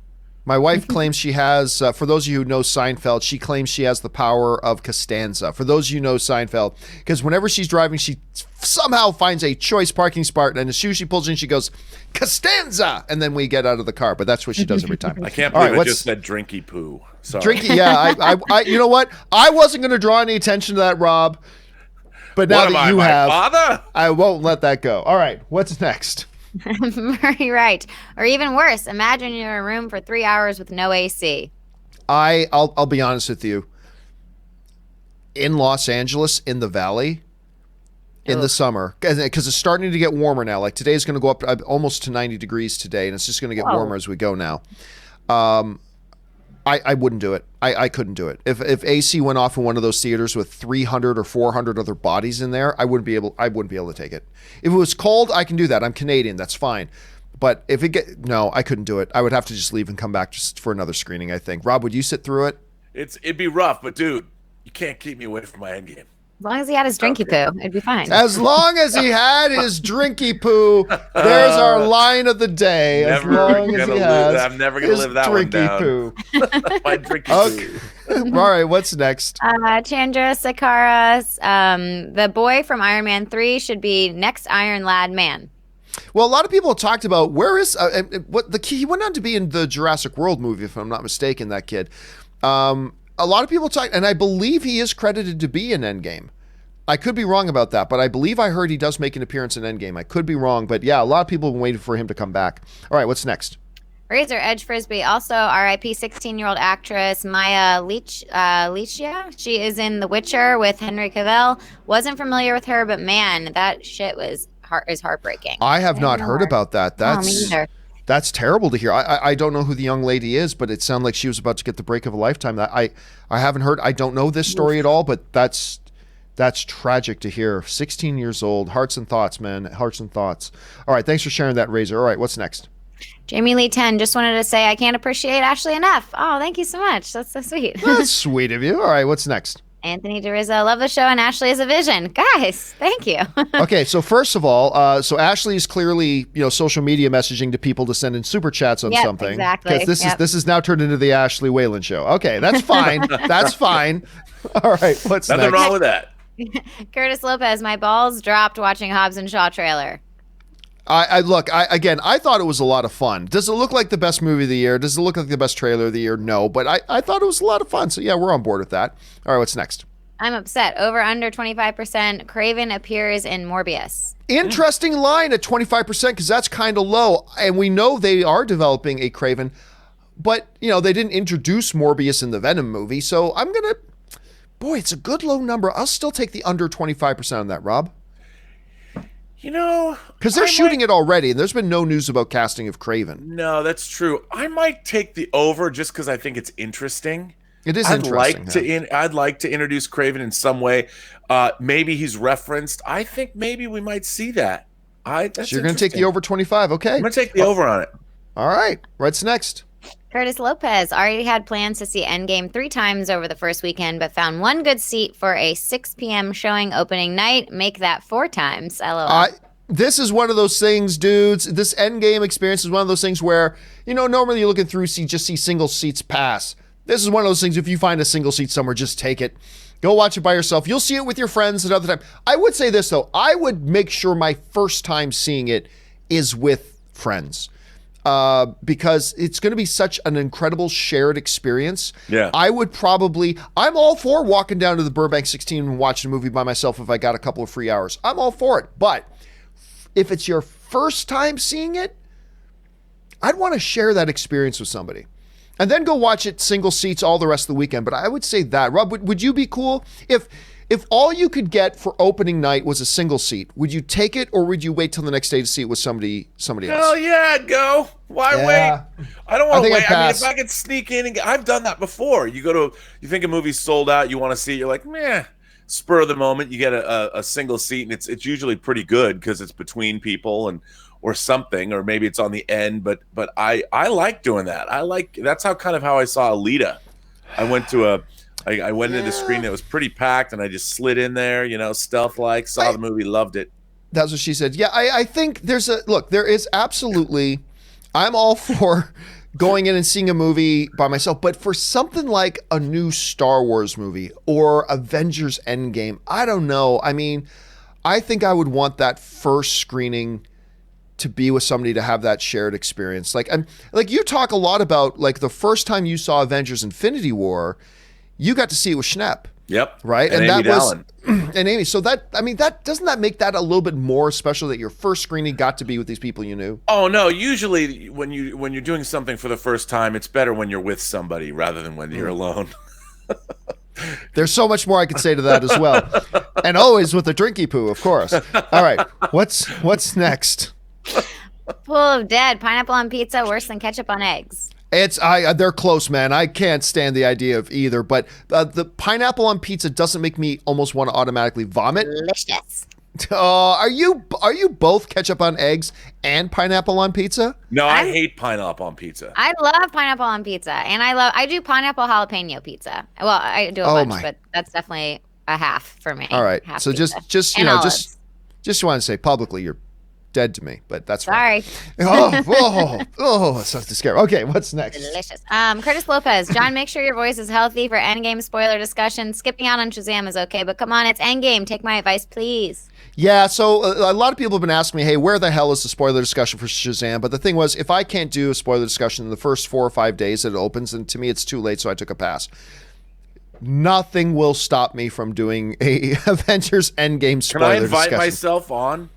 My wife claims she has, for those of you who know Seinfeld, she claims she has the power of Costanza. For those of you who know Seinfeld, because whenever she's driving, she somehow finds a choice parking spot, and as soon as she pulls in, she goes, Costanza! And then we get out of the car, but that's what she does every time. I can't believe I just said drinky poo. Sorry. Drinky, yeah. I you know what? I wasn't going to draw any attention to that, Rob. But now that you have, father? I won't let that go. All right, what's next? Very right. Or even worse, imagine you're in a room for 3 hours with no AC. I'll be honest with you. In Los Angeles, in the Valley, in the summer, because it's starting to get warmer now. Like today's going to go up almost to 90 degrees today, and it's just going to get warmer as we go now. I wouldn't do it. I couldn't do it. If AC went off in one of those theaters with 300 or 400 other bodies in there, I wouldn't be able to take it. If it was cold, I can do that. I'm Canadian. That's fine. But if no, I couldn't do it. I would have to just leave and come back just for another screening, I think. Rob, would you sit through it? It'd be rough, but dude, you can't keep me away from my end game. As long as he had his drinky poo, it'd be fine. As long as he had his drinky poo, there's our line of the day. I'm never gonna live that one down. Poo. My drinky poo. All right, what's next? Chandra Sakara's the boy from Iron Man 3 should be next Iron Lad man. Well, a lot of people have talked about where is what the key. He went on to be in the Jurassic World movie, if I'm not mistaken. That kid. A lot of people talk, and I believe he is credited to be in Endgame. I could be wrong about that, but I believe I heard he does make an appearance in Endgame. I could be wrong, but yeah, a lot of people have been waiting for him to come back. All right, what's next? Razor Edge Frisbee, also RIP 16-year-old actress Maya Licia. She is in The Witcher with Henry Cavill. Wasn't familiar with her, but man, that shit is heartbreaking. I have not heard about that. Me either. That's terrible to hear. I don't know who the young lady is, but it sounded like she was about to get the break of a lifetime. I haven't heard. I don't know this story at all, but that's tragic to hear. 16 years old. Hearts and thoughts, man. Hearts and thoughts. All right. Thanks for sharing that, Razor. All right. What's next? Jamie Lee 10 just wanted to say I can't appreciate Ashley enough. Oh, thank you so much. That's so sweet. That's sweet of you. All right. What's next? Anthony DeRizzo, love the show, and Ashley is a vision. Guys, thank you. Okay, so first of all, so Ashley is clearly, social media messaging to people to send in super chats on something. Exactly. Because this is now turned into the Ashley Whalen show. Okay, that's fine. That's fine. All right, what's Nothing next? wrong with that. Curtis Lopez, my balls dropped watching Hobbs and Shaw trailer. I thought it was a lot of fun. Does it look like the best movie of the year? Does it look like the best trailer of the year? No, but I thought it was a lot of fun. So yeah, we're on board with that. All right, what's next? I'm upset. Over under 25%. Craven appears in Morbius. Interesting line at 25% because that's kind of low. And we know they are developing a Craven, but they didn't introduce Morbius in the Venom movie. So I'm going to, it's a good low number. I'll still take the under 25% on that, Rob. Because they're shooting it already, and there's been no news about casting of Craven. No, that's true. I might take the over just because I think it's interesting. It is interesting. I'd like to introduce Craven in some way. Maybe he's referenced. I think maybe we might see that. So you're going to take the over 25, okay? I'm going to take the over on it. All right. What's next? Curtis Lopez already had plans to see Endgame 3 times over the first weekend, but found one good seat for a 6 p.m. showing opening night. Make that 4 times. LOL. This is one of those things, dudes. This Endgame experience is one of those things where, normally you're looking through, just see single seats pass. This is one of those things, if you find a single seat somewhere, just take it. Go watch it by yourself. You'll see it with your friends another time. I would say this, though. I would make sure my first time seeing it is with friends. Because it's going to be such an incredible shared experience. Yeah. I'm all for walking down to the Burbank 16 and watching a movie by myself if I got a couple of free hours. I'm all for it. But if it's your first time seeing it, I'd want to share that experience with somebody. And then go watch it single seats all the rest of the weekend. But I would say that. Rob, would you be cool if all you could get for opening night was a single seat? Would you take it, or would you wait till the next day to see it with somebody else? Hell yeah, I'd go. Why wait? I don't want to wait. I mean, if I could sneak in and I've done that before. You think a movie's sold out, you want to see it, you're like, meh. Spur of the moment, you get a single seat, and it's usually pretty good because it's between people or something, or maybe it's on the end. But I like doing that. That's how I saw Alita. I went into the screen that was pretty packed, and I just slid in there, stealth-like, saw the movie, loved it. That's what she said. Yeah, I think there is absolutely, I'm all for going in and seeing a movie by myself, but for something like a new Star Wars movie or Avengers Endgame, I don't know. I mean, I think I would want that first screening to be with somebody to have that shared experience. Like you talk a lot about like the first time you saw Avengers Infinity War, you got to see it with Schnepp. Yep. Right. And that Amy Dallin. And Amy. So doesn't that make that a little bit more special that your first screening got to be with these people you knew? Oh no. Usually when you're doing something for the first time, it's better when you're with somebody rather than when you're alone. There's so much more I could say to that as well. And always with a drinky poo, of course. All right. What's next? Pool of Dead, pineapple on pizza, worse than ketchup on eggs. They're close, man. I can't stand the idea of either, but the pineapple on pizza doesn't make me almost want to automatically vomit. Delicious. Are you both ketchup on eggs and pineapple on pizza? No, I hate pineapple on pizza. I love pineapple on pizza, and I do pineapple jalapeno pizza. Well, I do a bunch, but that's definitely a half for me. All right, half so pizza. just want to say publicly you're dead to me, but that's sorry. Fine. It's so scary. Okay, what's next? Delicious. Curtis Lopez, John, make sure your voice is healthy for Endgame spoiler discussion. Skipping out on Shazam is okay, but come on, it's Endgame. Take my advice, please. Yeah, so a lot of people have been asking me, hey, where the hell is the spoiler discussion for Shazam? But the thing was, if I can't do a spoiler discussion in the first 4 or 5 days that it opens, and to me it's too late, so I took a pass. Nothing will stop me from doing a Avengers Endgame spoiler discussion. Can I invite myself on?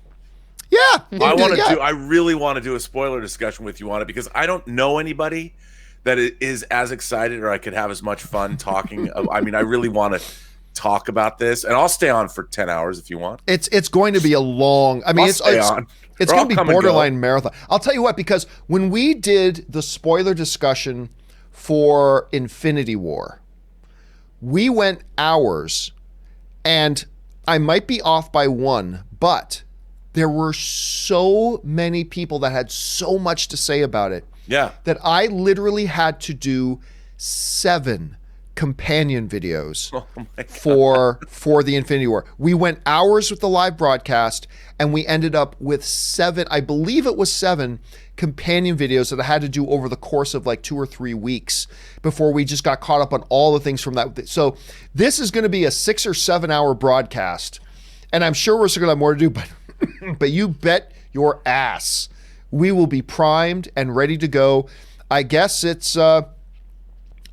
Yeah. I really want to do a spoiler discussion with you on it because I don't know anybody that is as excited or I could have as much fun talking. I mean, I really want to talk about this, and I'll stay on for 10 hours if you want. It's going to be a long, I mean, it's going to be borderline marathon. I'll tell you what, because when we did the spoiler discussion for Infinity War, we went hours, and I might be off by one, but there were so many people that had so much to say about it. Yeah. That I literally had to do 7 companion videos for the Infinity War. We went hours with the live broadcast, and we ended up with 7, I believe it was 7 companion videos that I had to do over the course of like 2 or 3 weeks before we just got caught up on all the things from that. So this is going to be a 6 or 7 hour broadcast, and I'm sure we're still going to have more to do, but you bet your ass we will be primed and ready to go. I guess it's a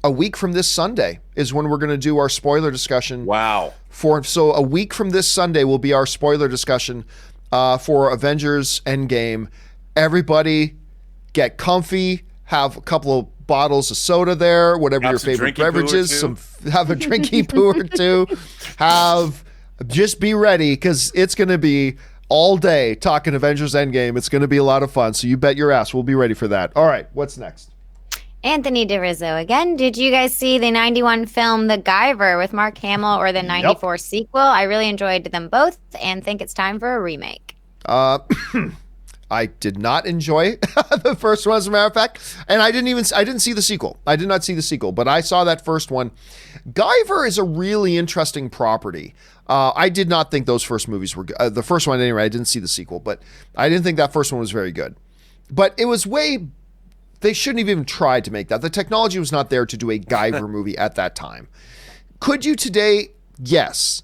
week from this Sunday is when we're going to do our spoiler discussion. Wow. So a week from this Sunday will be our spoiler discussion for Avengers Endgame. Everybody get comfy, have a couple of bottles of soda there, whatever your favorite beverage is. Have a drinky poo or two. Just be ready because it's going to be all day talking Avengers Endgame. It's going to be a lot of fun. So you bet your ass we'll be ready for that. All right, what's next? Anthony DeRizzo again. Did you guys see the 91 film The Guyver with Mark Hamill or the 94 sequel? I really enjoyed them both and think it's time for a remake. I did not enjoy the first one, as a matter of fact, and I didn't see the sequel. I did not see the sequel, but I saw that first one. Guyver is a really interesting property. I did not think those first movies were good. The first one, anyway, I didn't see the sequel, but I didn't think that first one was very good. But it was they shouldn't have even tried to make that. The technology was not there to do a Guyver movie at that time. Could you today Yes.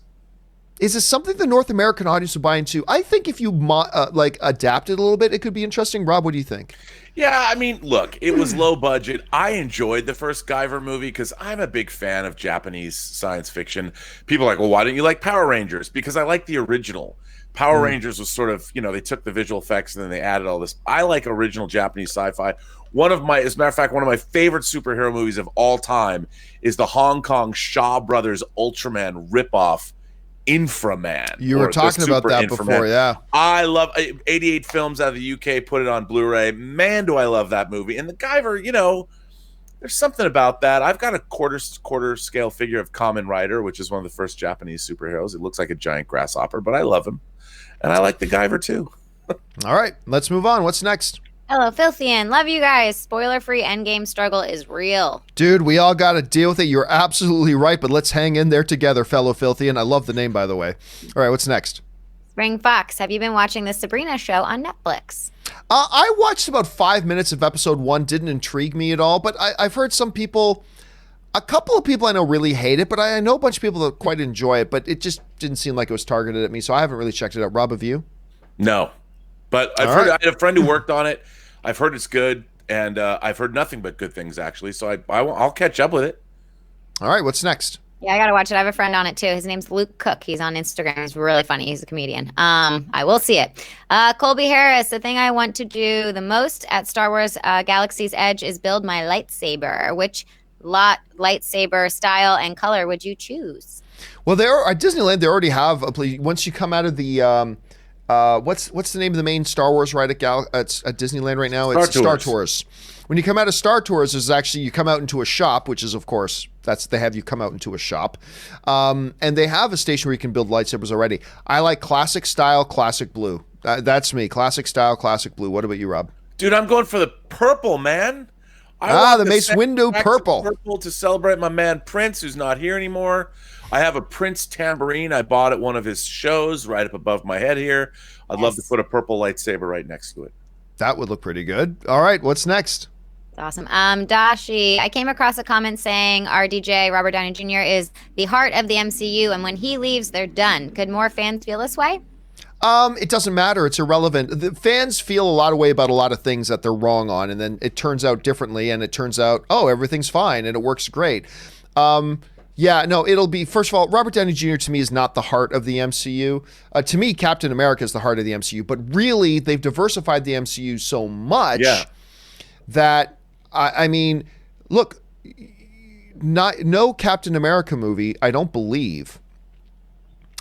Is this something the North American audience would buy into? I think if you adapt it a little bit, it could be interesting. Rob, what do you think? Yeah, I mean, look, it was low budget. I enjoyed the first Guyver movie because I'm a big fan of Japanese science fiction. People are like, well, why didn't you like Power Rangers? Because I like the original. Power Rangers was sort of, they took the visual effects and then they added all this. I like original Japanese sci-fi. As a matter of fact, one of my favorite superhero movies of all time is the Hong Kong Shaw Brothers Ultraman ripoff, Inframan. You were talking about that before, yeah. I love 88 films out of the UK, put it on Blu-ray. Man, do I love that movie. And the Guyver, there's something about that. I've got a quarter scale figure of Kamen Rider, which is one of the first Japanese superheroes. It looks like a giant grasshopper, but I love him. And I like the Guyver too. All right, let's move on. What's next? Hello, Filthian. Love you guys. Spoiler-free endgame struggle is real. Dude, we all got to deal with it. You're absolutely right, but let's hang in there together, fellow Filthian. I love the name, by the way. All right, what's next? Spring Fox, have you been watching the Sabrina show on Netflix? I watched about 5 minutes of episode 1. Didn't intrigue me at all, but I've heard a couple of people I know really hate it, but I know a bunch of people that quite enjoy it, but it just didn't seem like it was targeted at me, so I haven't really checked it out. Rob, have you? No. But I had a friend who worked on it. I've heard it's good, and I've heard nothing but good things, actually. So I'll catch up with it. All right, what's next? Yeah, I got to watch it. I have a friend on it, too. His name's Luke Cook. He's on Instagram. He's really funny. He's a comedian. I will see it. Colby Harris, the thing I want to do the most at Star Wars Galaxy's Edge is build my lightsaber. Which lightsaber style and color would you choose? Well, at Disneyland, they already have a place. Once you come out of the... what's the name of the main Star Wars ride at Disneyland right now? It's Star Tours. When you come out of Star Tours, you come out into a shop, which is, of course, they have you come out into a shop. And they have a station where you can build lightsabers already. I like classic style, classic blue. That's me. Classic style, classic blue. What about you, Rob? Dude, I'm going for the purple, man. The Mace Windu purple. Purple to celebrate my man Prince, who's not here anymore. I have a Prince tambourine I bought at one of his shows right up above my head here. I'd love to put a purple lightsaber right next to it. That would look pretty good. All right, what's next? That's awesome. Dashi, I came across a comment saying RDJ, Robert Downey Jr., is the heart of the MCU, and when he leaves, they're done. Could more fans feel this way? It doesn't matter. It's irrelevant. The fans feel a lot of way about a lot of things that they're wrong on, and then it turns out differently, and it turns out, everything's fine, and it works great. Yeah, no, it'll be, first of all, Robert Downey Jr. to me is not the heart of the MCU. To me, Captain America is the heart of the MCU, but really, they've diversified the MCU so much that, I mean, look, no Captain America movie, I don't believe,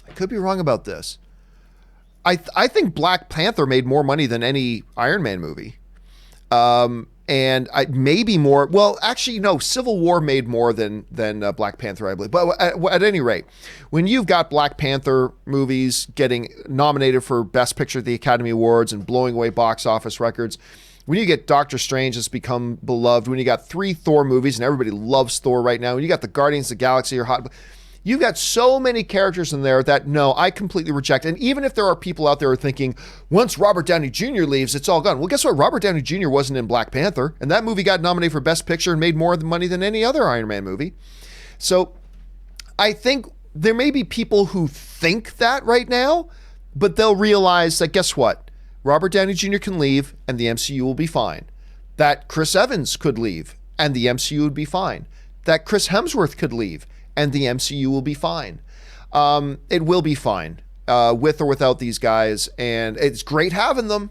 I could be wrong about this, I think Black Panther made more money than any Iron Man movie. And maybe more. Well, actually, no. Civil War made more than Black Panther, I believe. But at any rate, when you've got Black Panther movies getting nominated for Best Picture at the Academy Awards and blowing away box office records, when you get Doctor Strange that's become beloved, when you got 3 Thor movies and everybody loves Thor right now, when you got the Guardians of the Galaxy are hot. You've got so many characters in there that, no, I completely reject. And even if there are people out there who are thinking, once Robert Downey Jr. leaves, it's all gone. Well, guess what? Robert Downey Jr. wasn't in Black Panther, and that movie got nominated for Best Picture and made more money than any other Iron Man movie. So I think there may be people who think that right now, but they'll realize that, guess what? Robert Downey Jr. can leave, and the MCU will be fine. That Chris Evans could leave, and the MCU would be fine. That Chris Hemsworth could leave, and the MCU will be fine. It will be fine with or without these guys, and it's great having them,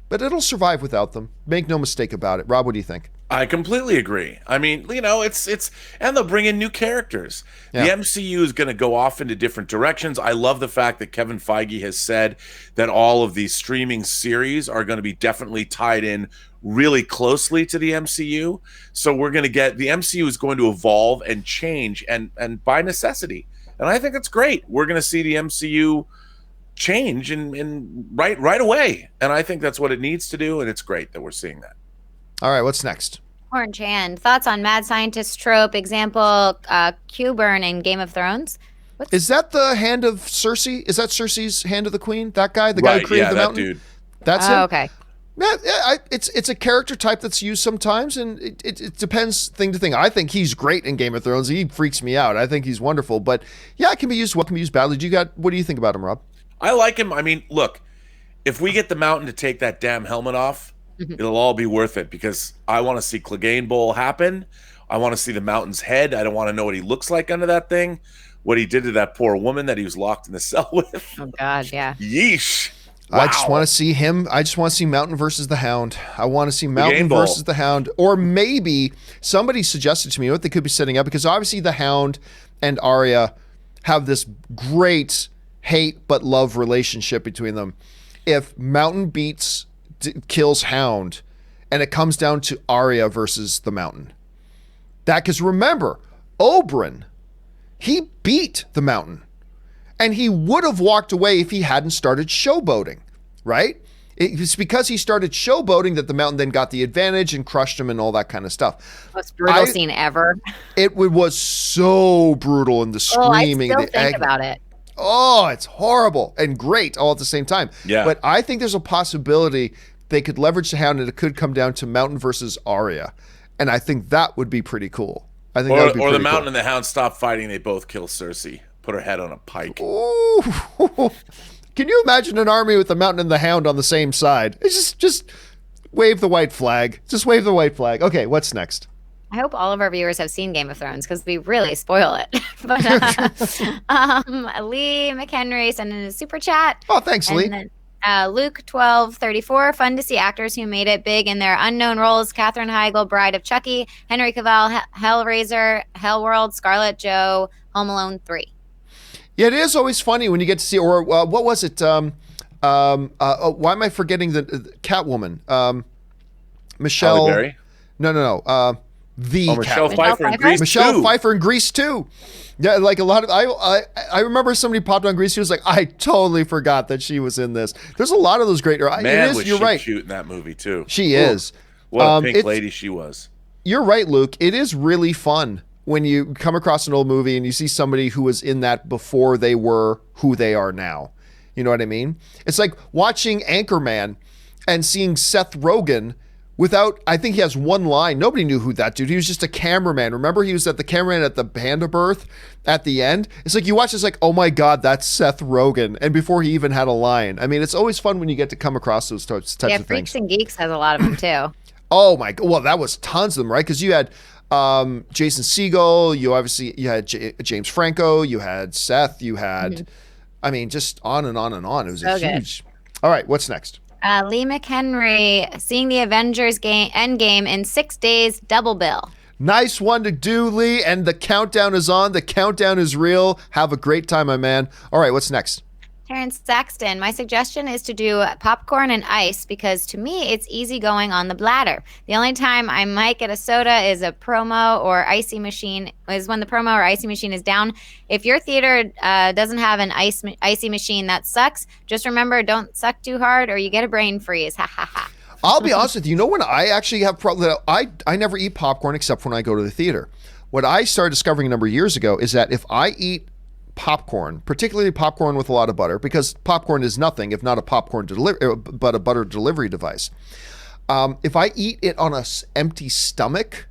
but it'll survive without them. Make no mistake about it. Rob, what do you think? I completely agree. I mean, it's and they'll bring in new characters. Yeah. The MCU is going to go off into different directions. I love the fact that Kevin Feige has said that all of these streaming series are going to be definitely tied in really closely to the MCU. So we're going to get, the MCU is going to evolve and change and by necessity. And I think that's great. We're going to see the MCU change in right away. And I think that's what it needs to do. And it's great that we're seeing that. All right, what's next? Orange Hand, thoughts on mad scientist trope, example, Q-Burn in Game of Thrones? Is that the hand of Cersei? Is that Cersei's hand of the queen? That guy? The guy who created the mountain? That dude. That's him? Okay. It's a character type that's used sometimes, and it depends thing to thing. I think he's great in Game of Thrones. He freaks me out. I think he's wonderful, but yeah, it can be used well, can be used badly. What do you think about him, Rob? I like him. I mean, look, if we get the Mountain to take that damn helmet off, it'll all be worth it, because I want to see Clegane Bowl happen. I want to see the Mountain's head. I don't want to know what he looks like under that thing, what he did to that poor woman that he was locked in the cell with. Oh God, yeah. Yeesh. Wow. I just want to see him. I just want to see Mountain versus the Hound. I want to see Mountain versus the Hound. Or maybe somebody suggested to me what they could be setting up, because obviously the Hound and Arya have this great hate but love relationship between them. If Mountain kills Hound and it comes down to Arya versus the Mountain. Because remember, Oberyn, he beat the Mountain. And he would have walked away if he hadn't started showboating, right? It's because he started showboating that the Mountain then got the advantage and crushed him and all that kind of stuff. Most brutal scene ever. It was so brutal, and the screaming. I still think about it. Oh, it's horrible and great all at the same time. Yeah. But I think there's a possibility they could leverage the Hound, and it could come down to Mountain versus Arya. And I think that would be pretty cool. I think that would be or the pretty Mountain cool. and the Hound stop fighting, they both kill Cersei. Put her head on a pike. Ooh. Can you imagine an army with the Mountain and the Hound on the same side? It's just wave the white flag. Just wave the white flag. Okay, what's next? I hope all of our viewers have seen Game of Thrones, because we really spoil it. But Lee McHenry sent in a super chat. Oh, thanks, Lee. Then, Luke 1234, fun to see actors who made it big in their unknown roles. Katherine Heigl, Bride of Chucky, Henry Cavill, Hellraiser, Hellworld, Scarlet Joe, Home Alone 3. Yeah, it is always funny when you get to see, or what was it? Why am I forgetting the Catwoman? Michelle. Halle Berry? No. Michelle Pfeiffer in Grease 2. Michelle Pfeiffer in Grease 2. Yeah, like a lot of I remember somebody popped on Grease 2. Was like, I totally forgot that she was in this. There's a lot of those great. Man, was you're she right. cute in that movie too. She is. What a pink lady she was. You're right, Luke. It is really fun when you come across an old movie and you see somebody who was in that before they were who they are now. You know what I mean? It's like watching Anchorman and seeing Seth Rogen without, I think he has one line. Nobody knew who that dude. He was just a cameraman. Remember, he was the cameraman at the Panda Birth at the end. It's like you watch this, like, oh my God, that's Seth Rogen. And before he even had a line. I mean, it's always fun when you get to come across those types of things. Yeah, Freaks and Geeks has a lot of them too. Oh my God. Well, that was tons of them, right? Because you had Jason Segel, you had James Franco, you had Seth, you had, I mean, just on and on and on. It was a huge. All right, what's next? Lee McHenry, seeing the Avengers Endgame in 6 days, double bill. Nice one to do, Lee. And the countdown is on. The countdown is real. Have a great time, my man. All right, what's next? Terrence Saxton, my suggestion is to do popcorn and ice, because to me it's easy going on the bladder. The only time I might get a soda is a promo or icy machine, is when the promo or icy machine is down. If your theater doesn't have an icy machine, that sucks. Just remember, don't suck too hard or you get a brain freeze. Ha ha ha. I'll be honest with you. You know when I actually have problems? I never eat popcorn except when I go to the theater. What I started discovering a number of years ago is that if I eat popcorn, particularly popcorn with a lot of butter, because popcorn is nothing if not a but a butter delivery device. If I eat it on an empty stomach,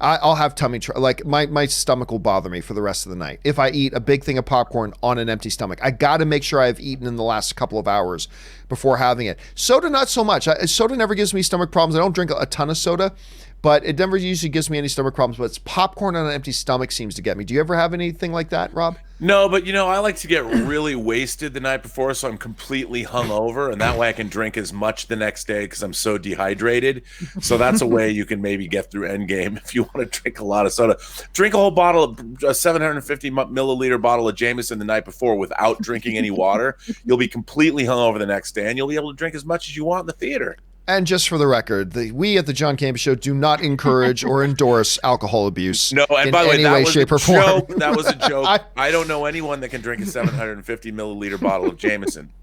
I'll have tummy trouble. Like my stomach will bother me for the rest of the night. If I eat a big thing of popcorn on an empty stomach, I got to make sure I've eaten in the last couple of hours before having it. Soda, not so much. Soda never gives me stomach problems. I don't drink a ton of soda, but it never usually gives me any stomach problems. But it's popcorn on an empty stomach seems to get me. Do you ever have anything like that, Rob? No, but I like to get really wasted the night before, so I'm completely hungover, and that way I can drink as much the next day because I'm so dehydrated. So that's a way you can maybe get through Endgame if you want to drink a lot of soda. Drink a whole bottle, a 750 milliliter bottle of Jameson the night before without drinking any water. You'll be completely hungover the next day, and you'll be able to drink as much as you want in the theater. And just for the record, we at the John Campea Show do not encourage or endorse alcohol abuse. No, and by the way, any that way, was shape, a or form. joke. That was a joke. I don't know anyone that can drink a 750 milliliter bottle of Jameson.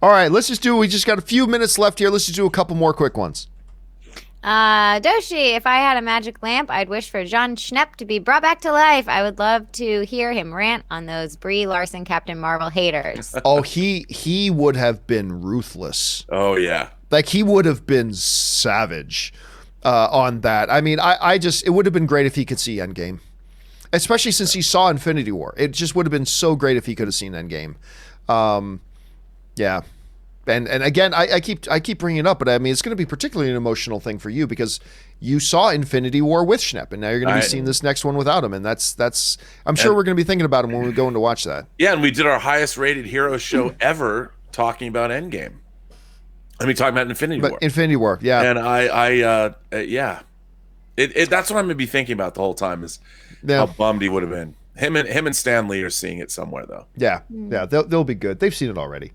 All right, we just got a few minutes left here. Let's just do a couple more quick ones. Doshi, if I had a magic lamp, I'd wish for John Schnepp to be brought back to life. I would love to hear him rant on those Brie Larson Captain Marvel haters. Oh, he would have been ruthless. Oh, yeah. Like, he would have been savage on that. I mean, it would have been great if he could see Endgame, especially since he saw Infinity War. It just would have been so great if he could have seen Endgame. Yeah. And again, I keep bringing it up, but I mean, it's going to be particularly an emotional thing for you because you saw Infinity War with Schnepp, and now you're going to be seeing this next one without him, and that's I'm sure we're going to be thinking about him when we go in to watch that. Yeah, and we did our highest rated hero show ever talking about Endgame. I mean, talking about Infinity War. Infinity War, yeah. And yeah, that's what I'm going to be thinking about the whole time is how bummed he would have been. Him and Stan Lee are seeing it somewhere, though. Yeah, they'll be good. They've seen it already.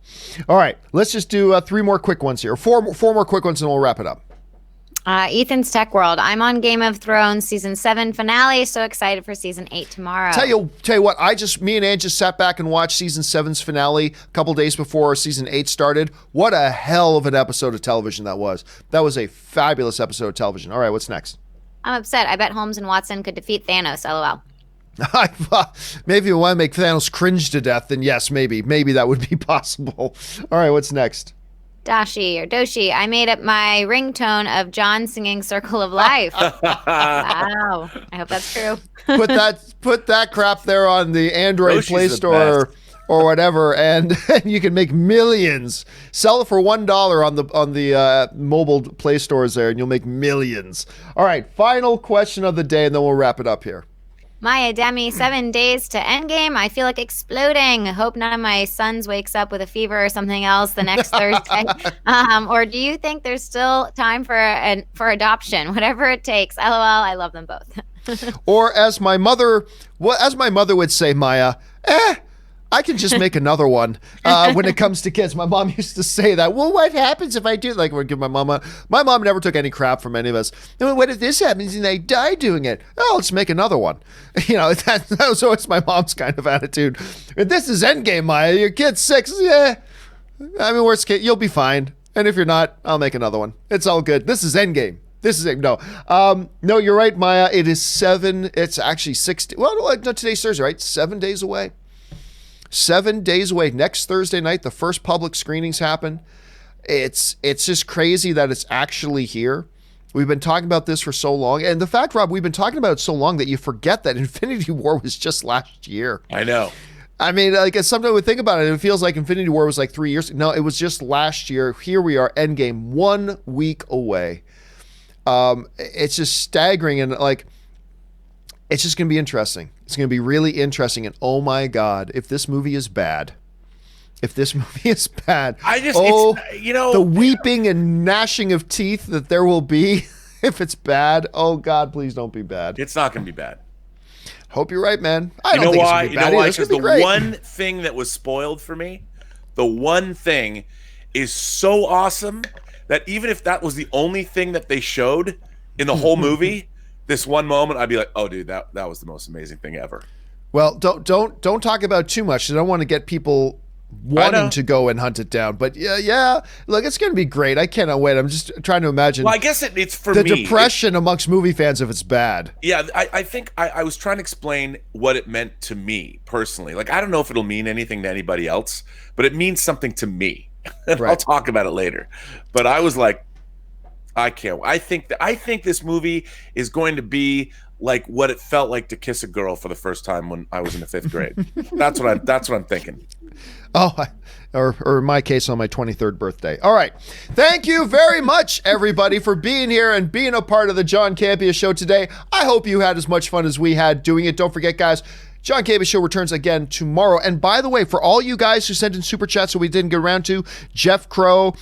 All right, let's just do 3 more quick ones here. Four more quick ones, and we'll wrap it up. Ethan's Tech World. I'm on Game of Thrones season 7 finale. So excited for season 8 tomorrow. Tell you what, me and Ann just sat back and watched season 7's finale a couple days before season 8 started. What a hell of an episode of television that was. That was a fabulous episode of television. All right, what's next? I'm upset. I bet Holmes and Watson could defeat Thanos. LOL. Maybe you want to make Thanos cringe to death, then yes, maybe that would be possible. All right, what's next? Doshi, I made up my ringtone of John singing Circle of Life. Wow. I hope that's true. Put that crap there on the Android Doshi's Play Store or whatever, and you can make millions. Sell it for $1 on the mobile Play Stores there, and you'll make millions. All right, final question of the day, and then we'll wrap it up here. Maya Demi, 7 days to Endgame. I feel like exploding. Hope none of my sons wakes up with a fever or something else the next Thursday. Or do you think there's still time for adoption? Whatever it takes. LOL. I love them both. Or as my mother would say, Maya, I can just make another one. When it comes to kids, my mom used to say that. Well, what happens if I do? Like, we'd give my mom never took any crap from any of us. What if this happens and I die doing it? Oh, let's make another one. You know, that was always my mom's kind of attitude. This is Endgame, Maya. Your kid's 6. Yeah. I mean, worst case, you'll be fine. And if you're not, I'll make another one. It's all good. This is Endgame. No, you're right, Maya. It is 7. It's actually 6. Well, no, today's Thursday, right? 7 days away. 7 days away. Next Thursday night, the first public screenings happen. It's just crazy that it's actually here. We've been talking about this for so long. And the fact, Rob, we've been talking about it so long that you forget that Infinity War was just last year. I know. I mean, like, sometimes we think about it, it feels like Infinity War was like 3 years. No, it was just last year. Here we are, Endgame, 1 week away. It's just staggering. And, like, it's just going to be interesting. It's going to be really interesting. And oh my God, if this movie is bad, the weeping and gnashing of teeth that there will be if it's bad. Oh God, please don't be bad. It's not going to be bad. Hope you're right, man. I don't think it's going to be bad. Because the one thing that was spoiled for me, the one thing is so awesome that even if that was the only thing that they showed in the whole movie, this one moment, I'd be like, "Oh, dude, that was the most amazing thing ever." Well, don't talk about too much. I don't want to get people wanting to go and hunt it down. But yeah, look, it's going to be great. I cannot wait. I'm just trying to imagine. Well, I guess it's for the me. Depression amongst movie fans if it's bad. Yeah, I think I was trying to explain what it meant to me personally. Like, I don't know if it'll mean anything to anybody else, but it means something to me. And I'll talk about it later. But I was like, I can't. I think this movie is going to be like what it felt like to kiss a girl for the first time when I was in the 5th grade. That's what I'm thinking. Oh, or in my case, on my 23rd birthday. All right. Thank you very much, everybody, for being here and being a part of the John Campea Show today. I hope you had as much fun as we had doing it. Don't forget, guys, John Campea Show returns again tomorrow. And by the way, for all you guys who sent in super chats that we didn't get around to, Jeff Crow,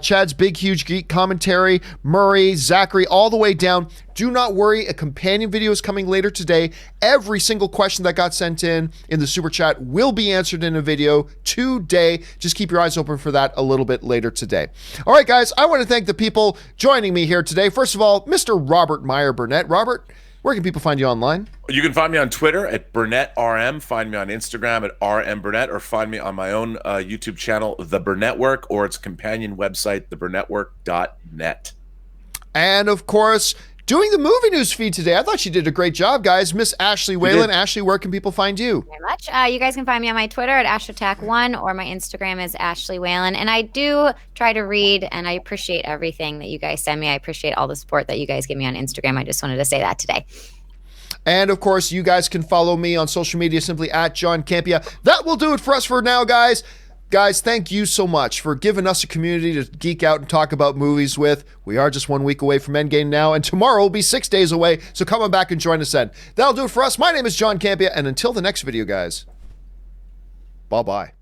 Chad's Big Huge Geek Commentary, Murray, Zachary, all the way down, do not worry. A companion video is coming later today. Every single question that got sent in the super chat will be answered in a video today. Just keep your eyes open for that a little bit later today. All right, guys, I want to thank the people joining me here today. First of all, Mr. Robert Meyer Burnett. Robert, where can people find you online? You can find me on Twitter at BurnettRM. Find me on Instagram at RMBurnett, or find me on my own YouTube channel, The Burnettwork, or its companion website, theburnettwork.net. And of course, doing the movie news feed today. I thought she did a great job, guys. Miss Ashley Whalen. did. Ashley, where can people find you? Very much. You guys can find me on my Twitter at AshAttack1 or my Instagram is Ashley Whalen. And I do try to read, and I appreciate everything that you guys send me. I appreciate all the support that you guys give me on Instagram. I just wanted to say that today. And of course, you guys can follow me on social media simply at John Campea. That will do it for us for now, guys. Guys, thank you so much for giving us a community to geek out and talk about movies with. We are just 1 week away from Endgame now, and tomorrow will be 6 days away, so come on back and join us then. That'll do it for us. My name is John Campea, and until the next video, guys, bye-bye.